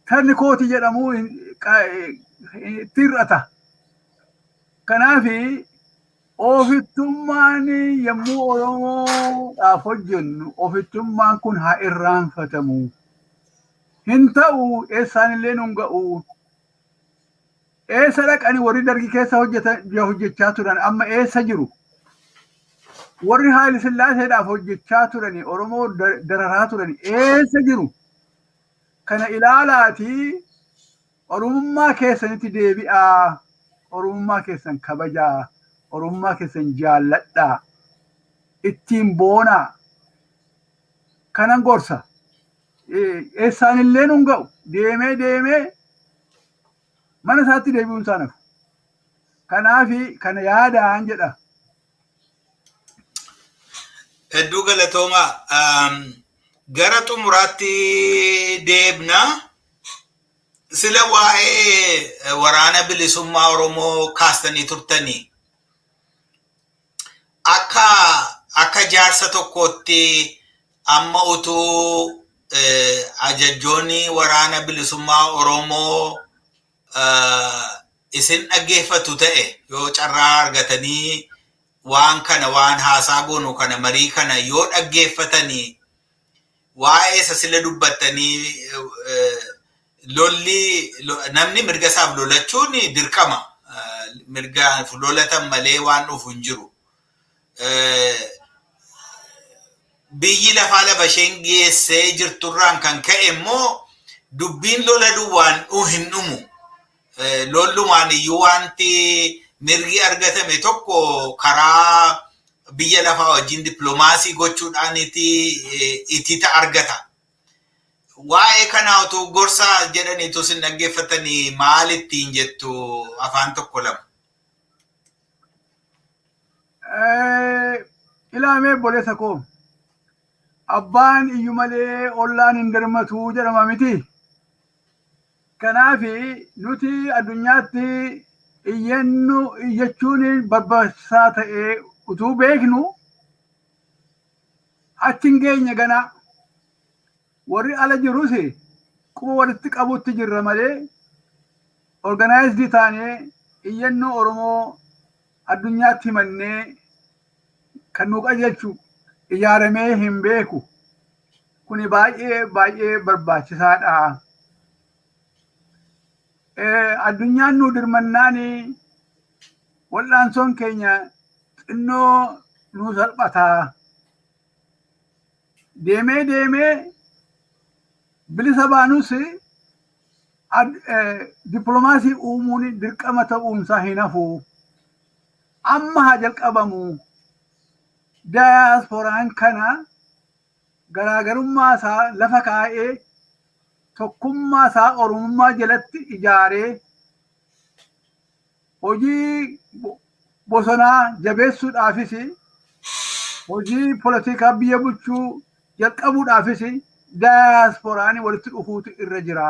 Tarni kooti jedhamu itti hir'ata. Kanaaf ofittummaan yommuu Oromoodhaaf hojjennu ofittummaan kun haa irraanfatamu. Hin ta'u eessaan illee nun ga'u. Eessa dhaqanii warri dargii keessa hojjechaa turan amma eessa jiru? Warri Haayile Sillaaseedhaaf hojjechaa turani, Oromoo dararaa turani eessa jiru? Kana ilaalaatii Oromummaa keessanitti deebi'aa, Oromummaa keessan kabajaa, Oromummaa keessan jaalladhaa, ittiin boonaa. Kanan gorsa. Eessaan illee nun ga'u deemee mana isaatti deebi'uun isaa nafu. Kanaafi kana yaadaan jedha. Hedduu galatooma. Gara xumuraatti deebna. Sila waa'ee waraana bilisummaa Oromoo kaastanii turtanii. Akka jaarsa tokkootti amma utuu ajajjoonni waraana bilisummaa Oromoo isin dhaggeeffatu ta'e yoo carraa argatanii waan kana waan haasaa goonu kana marii kana yoo dhaggeeffatanii waa'ee isa sila dubbattanii lolli namni mirga isaaf lolachuun dirqama. Mirgaaf lolatan malee waan dhufu hin jiru. Biyyi lafaa lafa isheen geessee jirturraan kan ka'e immoo dubbiin lola duwwaan hin dhumu. Lollumaan iyyuu wanti mirgi argatame tokko karaa biyya lafaa wajjin dippiloomaasii gochuudhaan itita argata. Waa'ee kanaa utuu gorsa jedhaniitu sin dhaggeeffatanii maal ittiin jettu afaan tokko lama? Ilaamee boleessa koo abbaan iyyuu malee ollaan hin darmatu jedhama miti. Kanaafi nuti addunyaatti iyyachuun barbaachisaa ta'ee utuu beeknu achi hin geenye ganaa. Warri ala jirus quba walitti qabutti jirra malee organized taanee iyyannoo Oromoo addunyaatti himannee kan nu qajeelchu ijaaramee hin beeku. Kuni baay'ee barbaachisaadha. Addunyaan nu dirmannaani wal'aansoon keenya xinnoo nu salphata. Deemee bilisa baanus dippiloomaasii uumuun dirqama ta'uunsaa hin hafu. Amma haa jalqabamu. Daayaaspooraan kana garaagarummaa isaa lafa kaa'ee tokkummaa isaa Oromummaa jalatti ijaaree hojii bosonaa jabeessuudhaafis hojii poolitikaa biyya bulchuu jalqabuudhaafis daayaaspooraan walitti dhufuutu irra jira.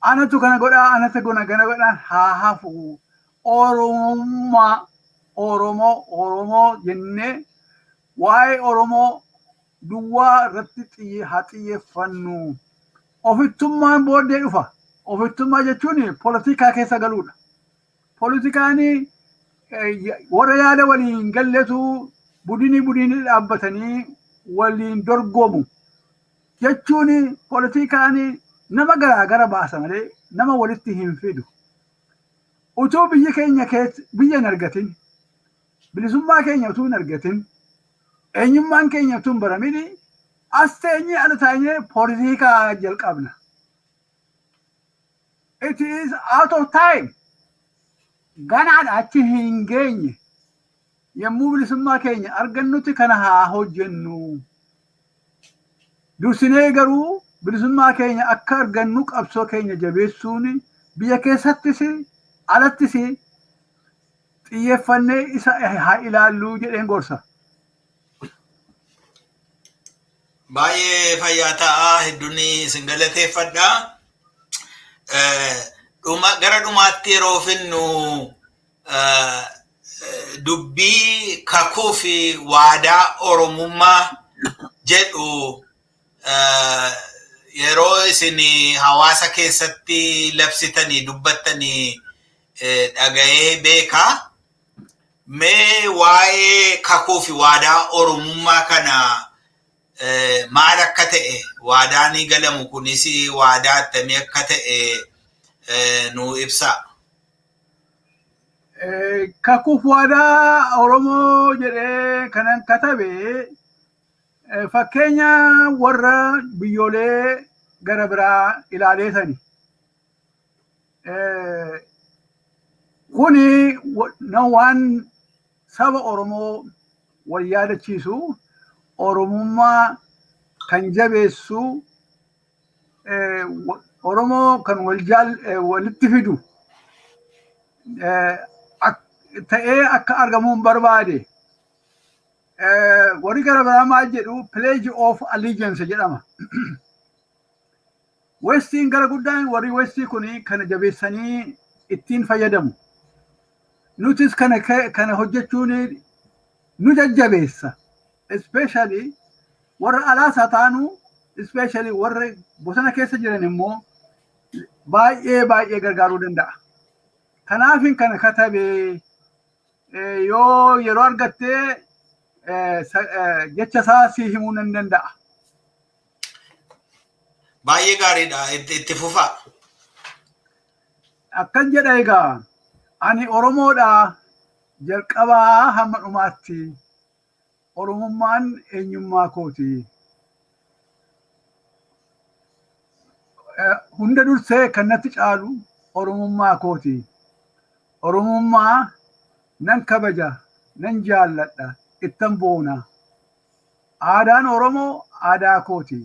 Anatu kana godhaa, anatu kana godhaa haa hafu. Oromummaa Oromoo jennee waa'ee Oromoo duwwaa irratti haa xiyyeeffannu. Ofittummaan booddee dhufa. Ofittummaa jechuun poolitikaa keessa galuudha. Poolitikaan warra yaada waliin galletu budinii dhaabbatanii waliin dorgomu. Jechuun poolitikaan nama garaagara baasa malee nama walitti hin fidu. Utuu biyya keenya biyya hin argatin, bilisummaa keenya utuu hin argatin, eenyummaan keenya utuu hin baramin as teenyee ala taa'ee poolitikaa jalqabna. It is out of time. Ganaadha achi hin geenye. Yommuu bilisummaa keenya argannutti kana haa hojjennu. Dursinee garuu bilisummaa keenya akka argannu qabsoo keenya jabeessuun biyya keessattis alattis xiyyeeffannee isa haa ilaallu jedheen gorsa. Baay'ee fayyaa ta'a. Hedduun isin galateeffadha. Gara dhumaatti yeroo finnu dubbii kakuu fi waadaa Oromummaa jedhu yeroo isin hawaasa keessatti labsitanii dubbattanii dhaga'ee beekaa. Mee waa'ee kakuu fi waadaa Oromummaa kana maal akka ta'e waadaan galamu kunis waadaa attamii akka ta'e nu ibsa. Kakuu fi waadaa Oromoo jedhee kanan katabe fakkeenya warra biyyoolee gara biraa ilaaleetani. Kuni waan saba Oromoo wal yaadachiisu, Oromummaa kan jabeessu, Oromoo kan walitti fidu ta'ee akka argamuun barbaade. Warri gara biraa maal jedhu pledge of allegiance jedhama. Westiin gara guddaan warri westii kuni kana jabeessanii ittiin fayyadamu. Nutis kana hojjechuun nu jajjabeessa. Especially warra alaas haa taanu, especially warra bosona keessa jiran immoo baay'ee gargaaruu danda'a. Kanaafin kana katabee yoo yeroo argattee jecha isaa si himuu nan danda'a. Baay'ee gaariidha. Itti fufaa. Akkan jedha egaa ani Oromoodha jalqabaa hamma dhumaatti. Oromummaan eenyummaa kooti. Hunda dursee kan natti caalu Oromummaa kooti. Oromummaa nan kabaja, nan jaalladha, ittan boona. Aadaan Oromoo aadaa kooti.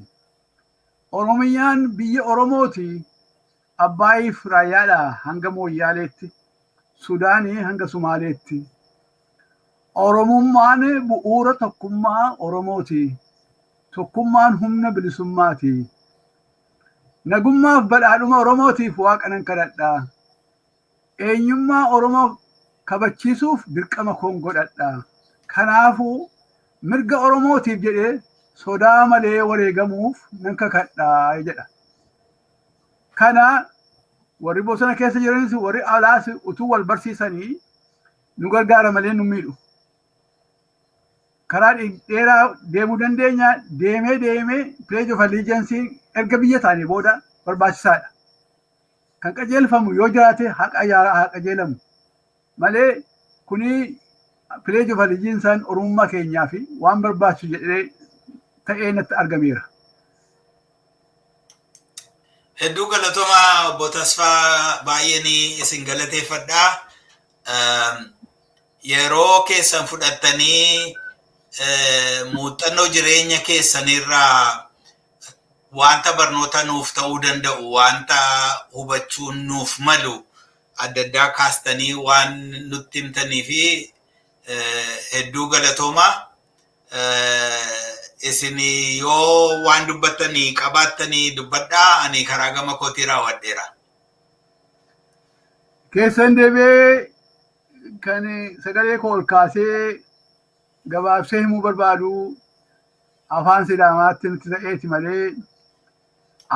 Oromiyaan biyya Oromooti. Abbaayiif raayyaadha hanga Mooyyaaleetti, Sudaanii hanga Sumaaleetti. Oromummaan bu'uura tokkummaa Oromooti. Tokkummaan humna bilisummaati. Nagummaaf badhaadhuma Oromootiif waaqa nan kadhadha. Eenyummaa Oromoo kabachiisuuf dirqama koon godhadha. Kanaafuu mirga Oromootiif jedhee sodaa malee wareegamuuf nan kakadha jedha. Kana warri bosona keessa jiranis warri alaas utuu wal barsiisanii nu gargaara malee nu miidhu. Karaa dheeraa deemuu dandeenya. Deemee pledge of allegiance erga biyya taanee booda barbaachisaadha. Kan qajeelfamu yoo jiraate haa qajeelamu malee kuni pledge of allegiance Oromummaa keenyaa fi waan barbaachisu jedhee ta'ee natti argameera. Hedduu galatooma Obbo Tesfaa baay'een isin galateeffadha. Yeroo keessan fudhattanii muuxannoo jireenya keessanirraa wanta barnoota nuuf ta'uu danda'u, wanta hubachuun nuuf malu adda addaa kaastanii waan nutti himtanii fi hedduu galatooma. Isin yoo waan dubbattanii qabaattanii dubbadhaa, ani karaa gama kootii raawwadheera. Keessan deebee kan sagalee koo ol kaasee gabaabsee himuu barbaadu afaan Sidaamaatti nutti ta'eeti malee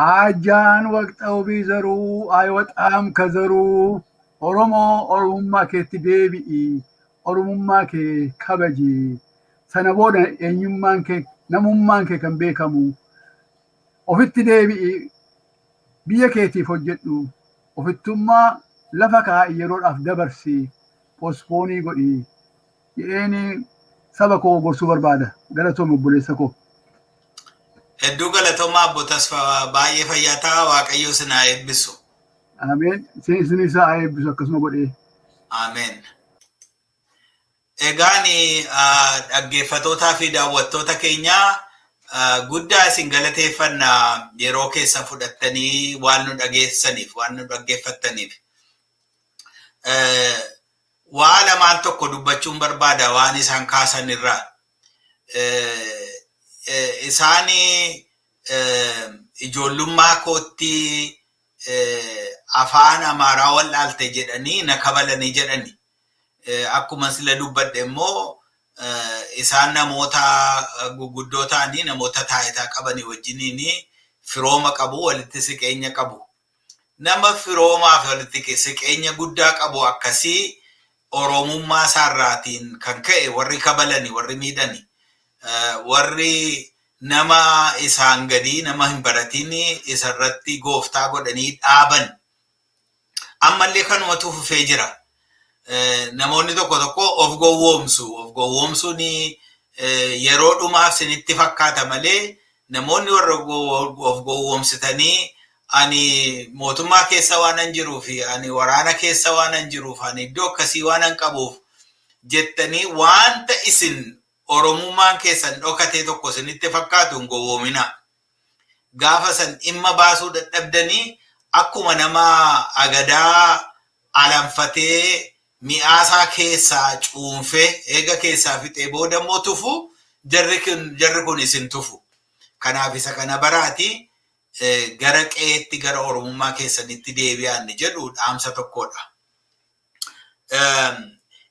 ajaan waqxa'uu biizaruu aywaxaam kazaruu Oromoo Oromummaa keetti deebi'i, Oromummaa kee kabaji. Sana booda eenyummaan kee namummaan kee kan beekamu. Ofitti deebi'i, biyya keetiif hojjedhu, ofittummaa lafa kaa'i yeroodhaaf dabarsi, pospoonii godhi jedheeni saba koo gorsuu barbaada. Galatooma obboleessa koo. Hedduu galatooma Obbo Tesfaa baay'ee fayyaa ta'a. Waaqayyo isin haa eebbisu. Ameen. Isinis haa eebbisu akkasuma godhee. Ameen. Egaani dhaggeeffatootaa fi daawwattoota keenyaa guddaa isin galateeffanna yeroo keessan fudhattanii waan nu dhageessaniif, waan nu dhaggeeffattaniif. Waa lamaan tokko dubbachuun barbaada waan isaan kaasan irraa. Isaani ijoollummaa kootti afaan Amaaraa wallaalte jedhanii na kabalanii jedhani. Akkuma sila dubbadhe immoo isaan namoota guguddoo ta'anii namoota taayitaa qabanii wajjiniin firooma qabu, walitti siqeenya qabu. Nama firoomaa fi walitti siqeenya guddaa qabu akkasii Oromummaa isaarraatiin kan ka'e warri kabalanii, warri miidhanii, warri nama isaan gadii, nama hin baratiin isarratti gooftaa godhanii dhaaban. Ammallee kanumatu fufee jira. Namoonni tokko of gowwoomsu. Of gowwoomsuun yeroo dhumaaf sinitti fakkaata malee namoonni warra of gowwoomsitanii ani mootummaa keessa waan an jiruuf, ani waraana keessa waan an jiruuf, ani iddoo akkasii waan an qabuuf jettanii wanta isin Oromummaan keessan dhokatee tokko sinitti fakkaatu hin gowwoomina. Gaafa san dhimma baasuu dadhabdanii akkuma nama agadaa alanfatee mi'aasaa keessaa cuunfee eega keessaa fixee booda immoo tufu jarri kun isin tufu. Kanaaf isa kana baraati gara qe'eetti gara Oromummaa keessanitti deebi'aa jedhu dhaamsa tokkodha.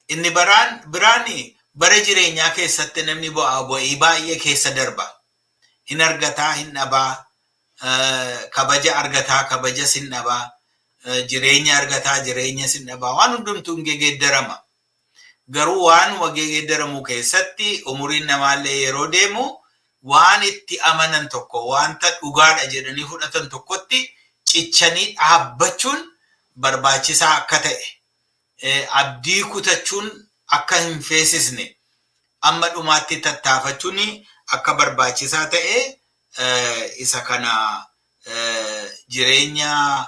Inni biraani bara jireenyaa keessatti namni bu'ii baay'ee keessa darba. Hin argataa, hin dhabaa, kabaja argataa, kabaja sin dhabaa, jireenya argataa, jireenya sin dhabaa, waan hundumtuu geeddarama. Garuu waan geeddaramu keessatti umuriin namaallee yeroo deemu waan itti amanan tokko, wanta dhugaadha jedhanii fudhatan tokkotti cichanii dhaabbachuun barbaachisaa akka ta'e, abdii kutachuun akka hin feesisne, amma dhumaatti tattaafachuun akka barbaachisaa ta'e isa kana jireenya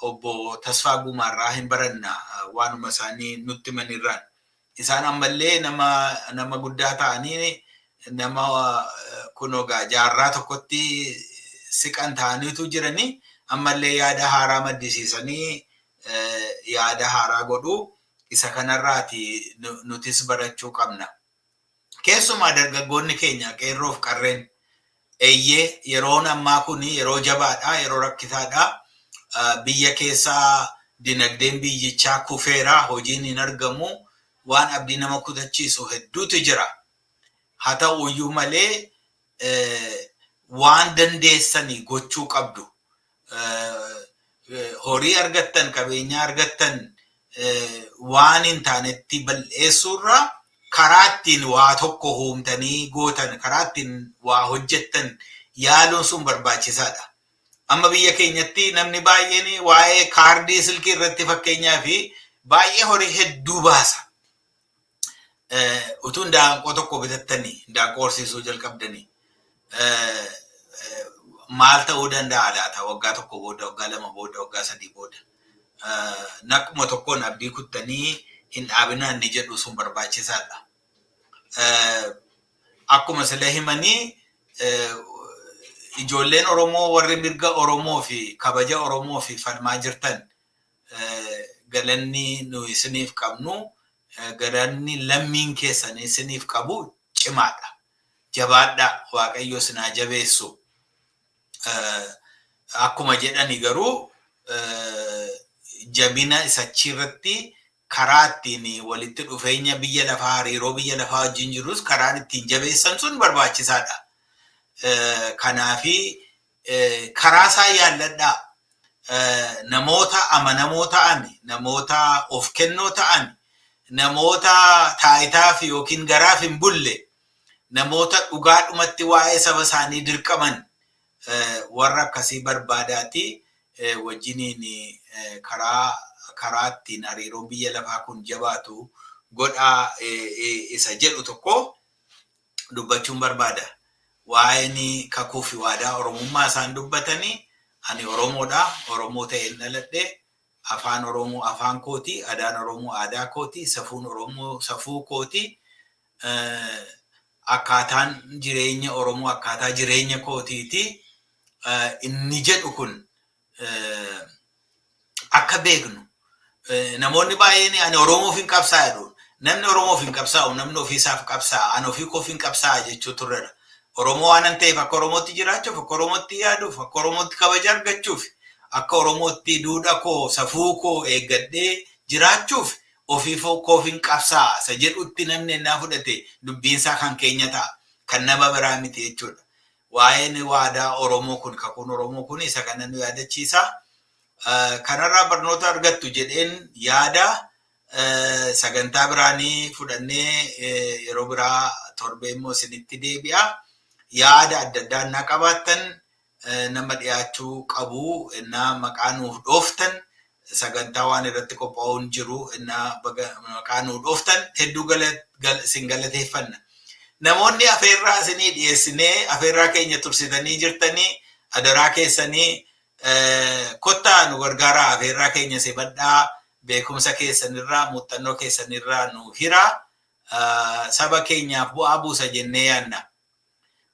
obbo Tesfa Guma irraa hin baranna waanuma isaanii nutti manirraan. Isaan ammallee nama guddaa ta'anii nama kunogaa jaarraa tokkotti siqan ta'aniitu jiranii ammallee yaada haaraa maddisiisanii yaada haaraa godhuu isa kanarraati nutis barachuu qabna. Keessumaa dargaggoonni keenya qeerroof qarreen eeyyee yeroon ammaa kun yeroo jabaadha, yeroo rakkisaadha. Biyya keessaa dinagdeen biyyichaa kufeera, hojiin hin argamu, waan abdii nama kutachiisu hedduutu jira. Haa ta'u iyyuu malee waan dandeessanii gochuu qabdu. Horii argattan, qabeenya argattan waan hin taanetti bal'eessuurra karaa ittiin waa tokko uumtanii gootan, karaa ittiin waa hojjettan yaaluun sun barbaachisaadha. Amma biyya keenyatti namni baay'een waa'ee kaardii silkii irratti fakkeenyaa fi baay'ee horii hedduu baasa. Utuun daanqoo tokko bitattanii, daanqoo horsiisuu jalqabdanii maal ta'uu danda'a laata? Waggaa tokko booda, waggaa lama booda, waggaa sadii booda. Nakkuma tokkoon abdii kuttanii hin dhaabinaan ni jedhu sun barbaachisaadha. Akkuma sila himanii ijoolleen Oromoo warri mirga Oromoo fi kabaja Oromoo fi falmaa jirtan galanni nu isiniif qabnu, galanni lammiin keessan isiniif qabu cimaadha. Jabaadha, Waaqayyo sinaa jabeessu. Akkuma jedhani garuu jabina isachiirratti karaa ittiin walitti dhufeenya biyya lafaa, hariiroo biyya lafaa wajjin jirus karaan ittiin jabeessan sun barbaachisaadha. Kanaafi karaa isaa yaalladhaa. Namoota amanamoo ta'an, namoota of kennoo ta'an, namoota taayitaa fi yookiin garaaf hin bulle, namoota dhugaadhumatti waa'ee saba isaanii dirqaman warra akkasii barbaadaati wajjiniin karaa ittiin hariiroon biyya lafaa kun jabaatu godhaa isa jedhu tokko dubbachuun barbaada. Waa'een kakuu fi waadaa Oromummaa isaan dubbatanii ani Oromoodha, Oromoo ta'een dhaladhe, afaan Oromoo afaan kooti, aadaan Oromoo aadaa kooti, safuun Oromoo safuu kooti, akkaataan jireenya Oromoo akkaataa jireenya kootiiti. Inni jedhu kun akka beeknu namoonni baay'een ani Oromoof hin qabsaa'u jedhu. Namni Oromoof hin qabsaa'u, namni ofiisaaf qabsaa'a, ani ofii koof hin qabsaa'a jechuu turredha. Oromoo waan ta'eef akka Oromootti jiraachuuf, akka Oromootti yaaduuf, akka Oromootti kabaja argachuuf, akka Oromootti duudhaa koo, safuu koo eeggadhee jiraachuuf ofii koof hin qabsaa'a isa jedhutti namni ennaa fudhate dubbiinsaa kan keenya ta'a, kan nama biraa miti jechuudha. Waa'een waadaa Oromoo kun, kakuun Oromoo kun isa kana nu yaadachiisa. Kanarraa barnoota argattu jedheen yaada. Sagantaa biraanii fudhannee yeroo biraa torbee immoo isinitti deebi'a. Yaada adda addaa innaa qabaattan nama dhiyaachuu qabu, innaa maqaa nuuf dhooftan, sagantaa waan irratti qophaa'uun jiru innaa maqaa nuuf dhooftan hedduu isin galateeffanna. Namoonni afeerraa isinii dhiyeessinee afeerraa keenya tursitanii jirtanii adaraa keessanii kottaa nu gargaaraa, afeerraa keenya sibadhaa, beekumsa keessanirraa, muuxannoo keessanirraa nu hiraa, saba keenyaaf bu'aa buusa jennee yaanna.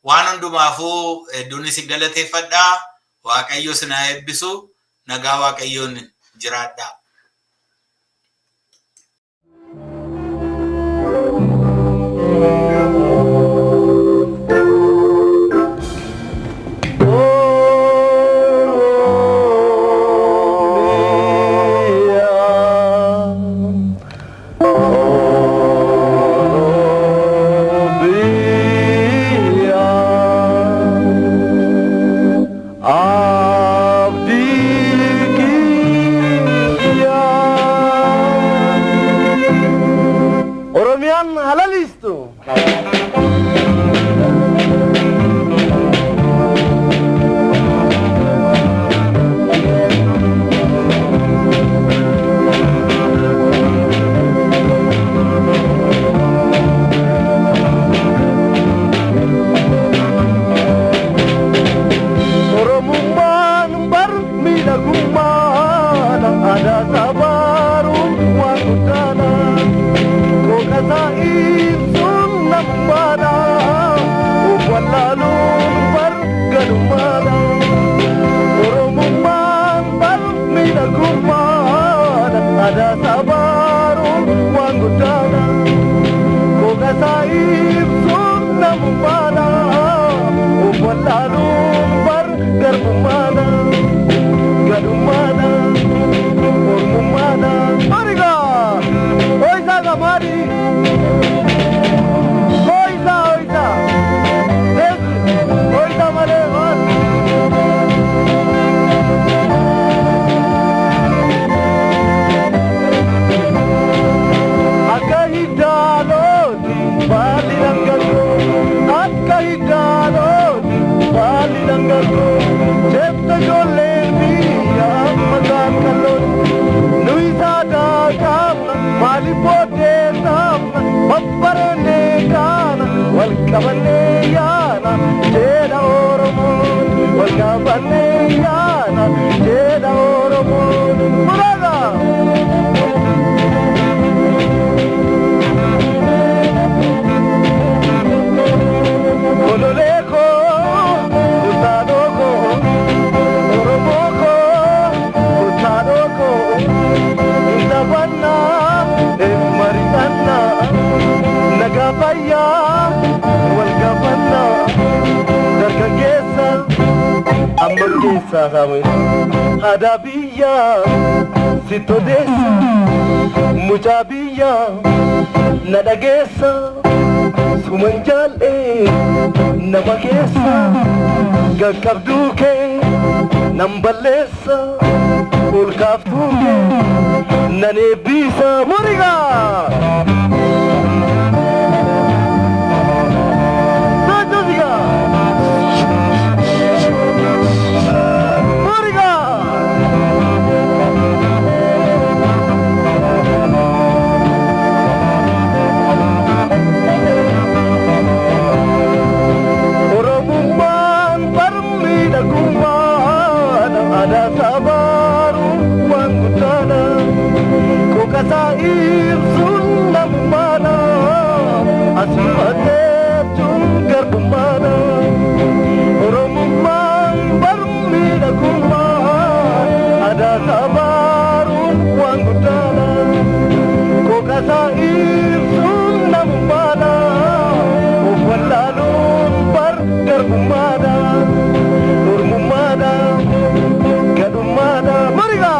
Waan hundumaafuu hedduun isin galateeffadhaa. Waaqayyo sinaa eebbisu. Nagaa Waaqayyoon jiraadhaa. galko jetta jolle biyya magaan kallon nui sada kamna mali bote samna babbarene kana wal kabane yana jeda oromo wal kabane yana jeda oromo muraga Ololeko, utadoko, oromoko, utadoko, indabanna, maritanna, nagapaya, walgabanna, dargaggeessa, ammalleessa saame, haadha biyya, sittodeessa, mucaa biyya, na dhageessa. Sumanjale nama keessa gaggabduu kee namballeessa ol kaaftuu kee nan eebbisa murigaa Kasair sunnah mana asmate junggar mana Oromoman barmila kuma ada sabarun wangutana ko kasair sunnah mana walalun bargar mana urmumana gadumana mariga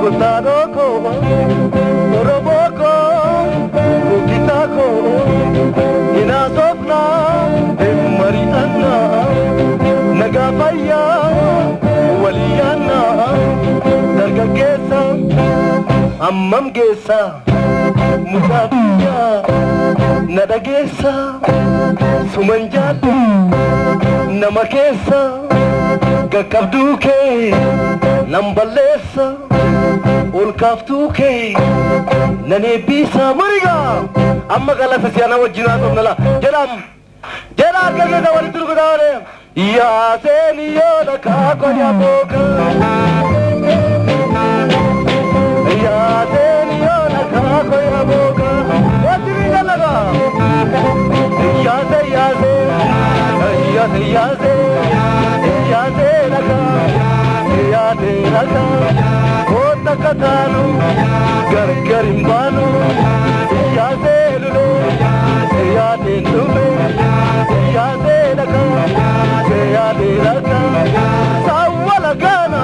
Utadoko, oromoko, ukitako, inasopna, maritanna, nagapaya, waliyana, dargaggeessa, ammam geessa, mutaabiya, na dhageessa, sumanjaadhu, nama keessa, gaggabduu kee, namballeessa. Ulkaftuke nane bisa mariga amma kala sasiana wajina tonala jela kage da wali turku dawale ya seni yoda ka ko ya boka ya seni yoda ka ko ya boka wajini laga ya se laga ya se laga Katanu, Gargarimbanu, Yadelulu, Yadelume, Yadelaka, Yadelaka, Sawalagana,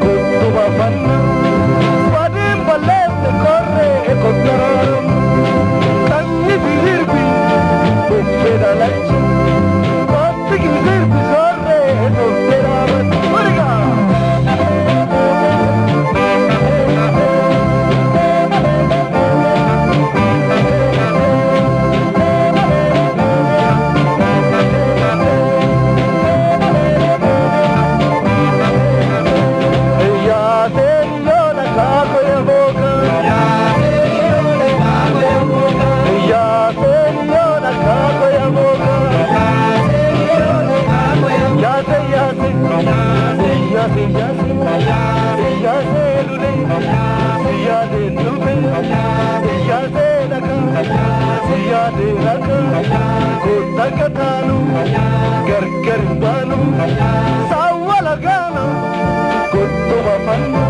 Kutubapanna, Wadim Balete Corre, Ecotarum, Tangi Zirbi, Bufeda Lachi, Kottiki Zirbi Sorre, Ecotarum, Muriga. Gargarimbanu, sawalagana, kutubapanna.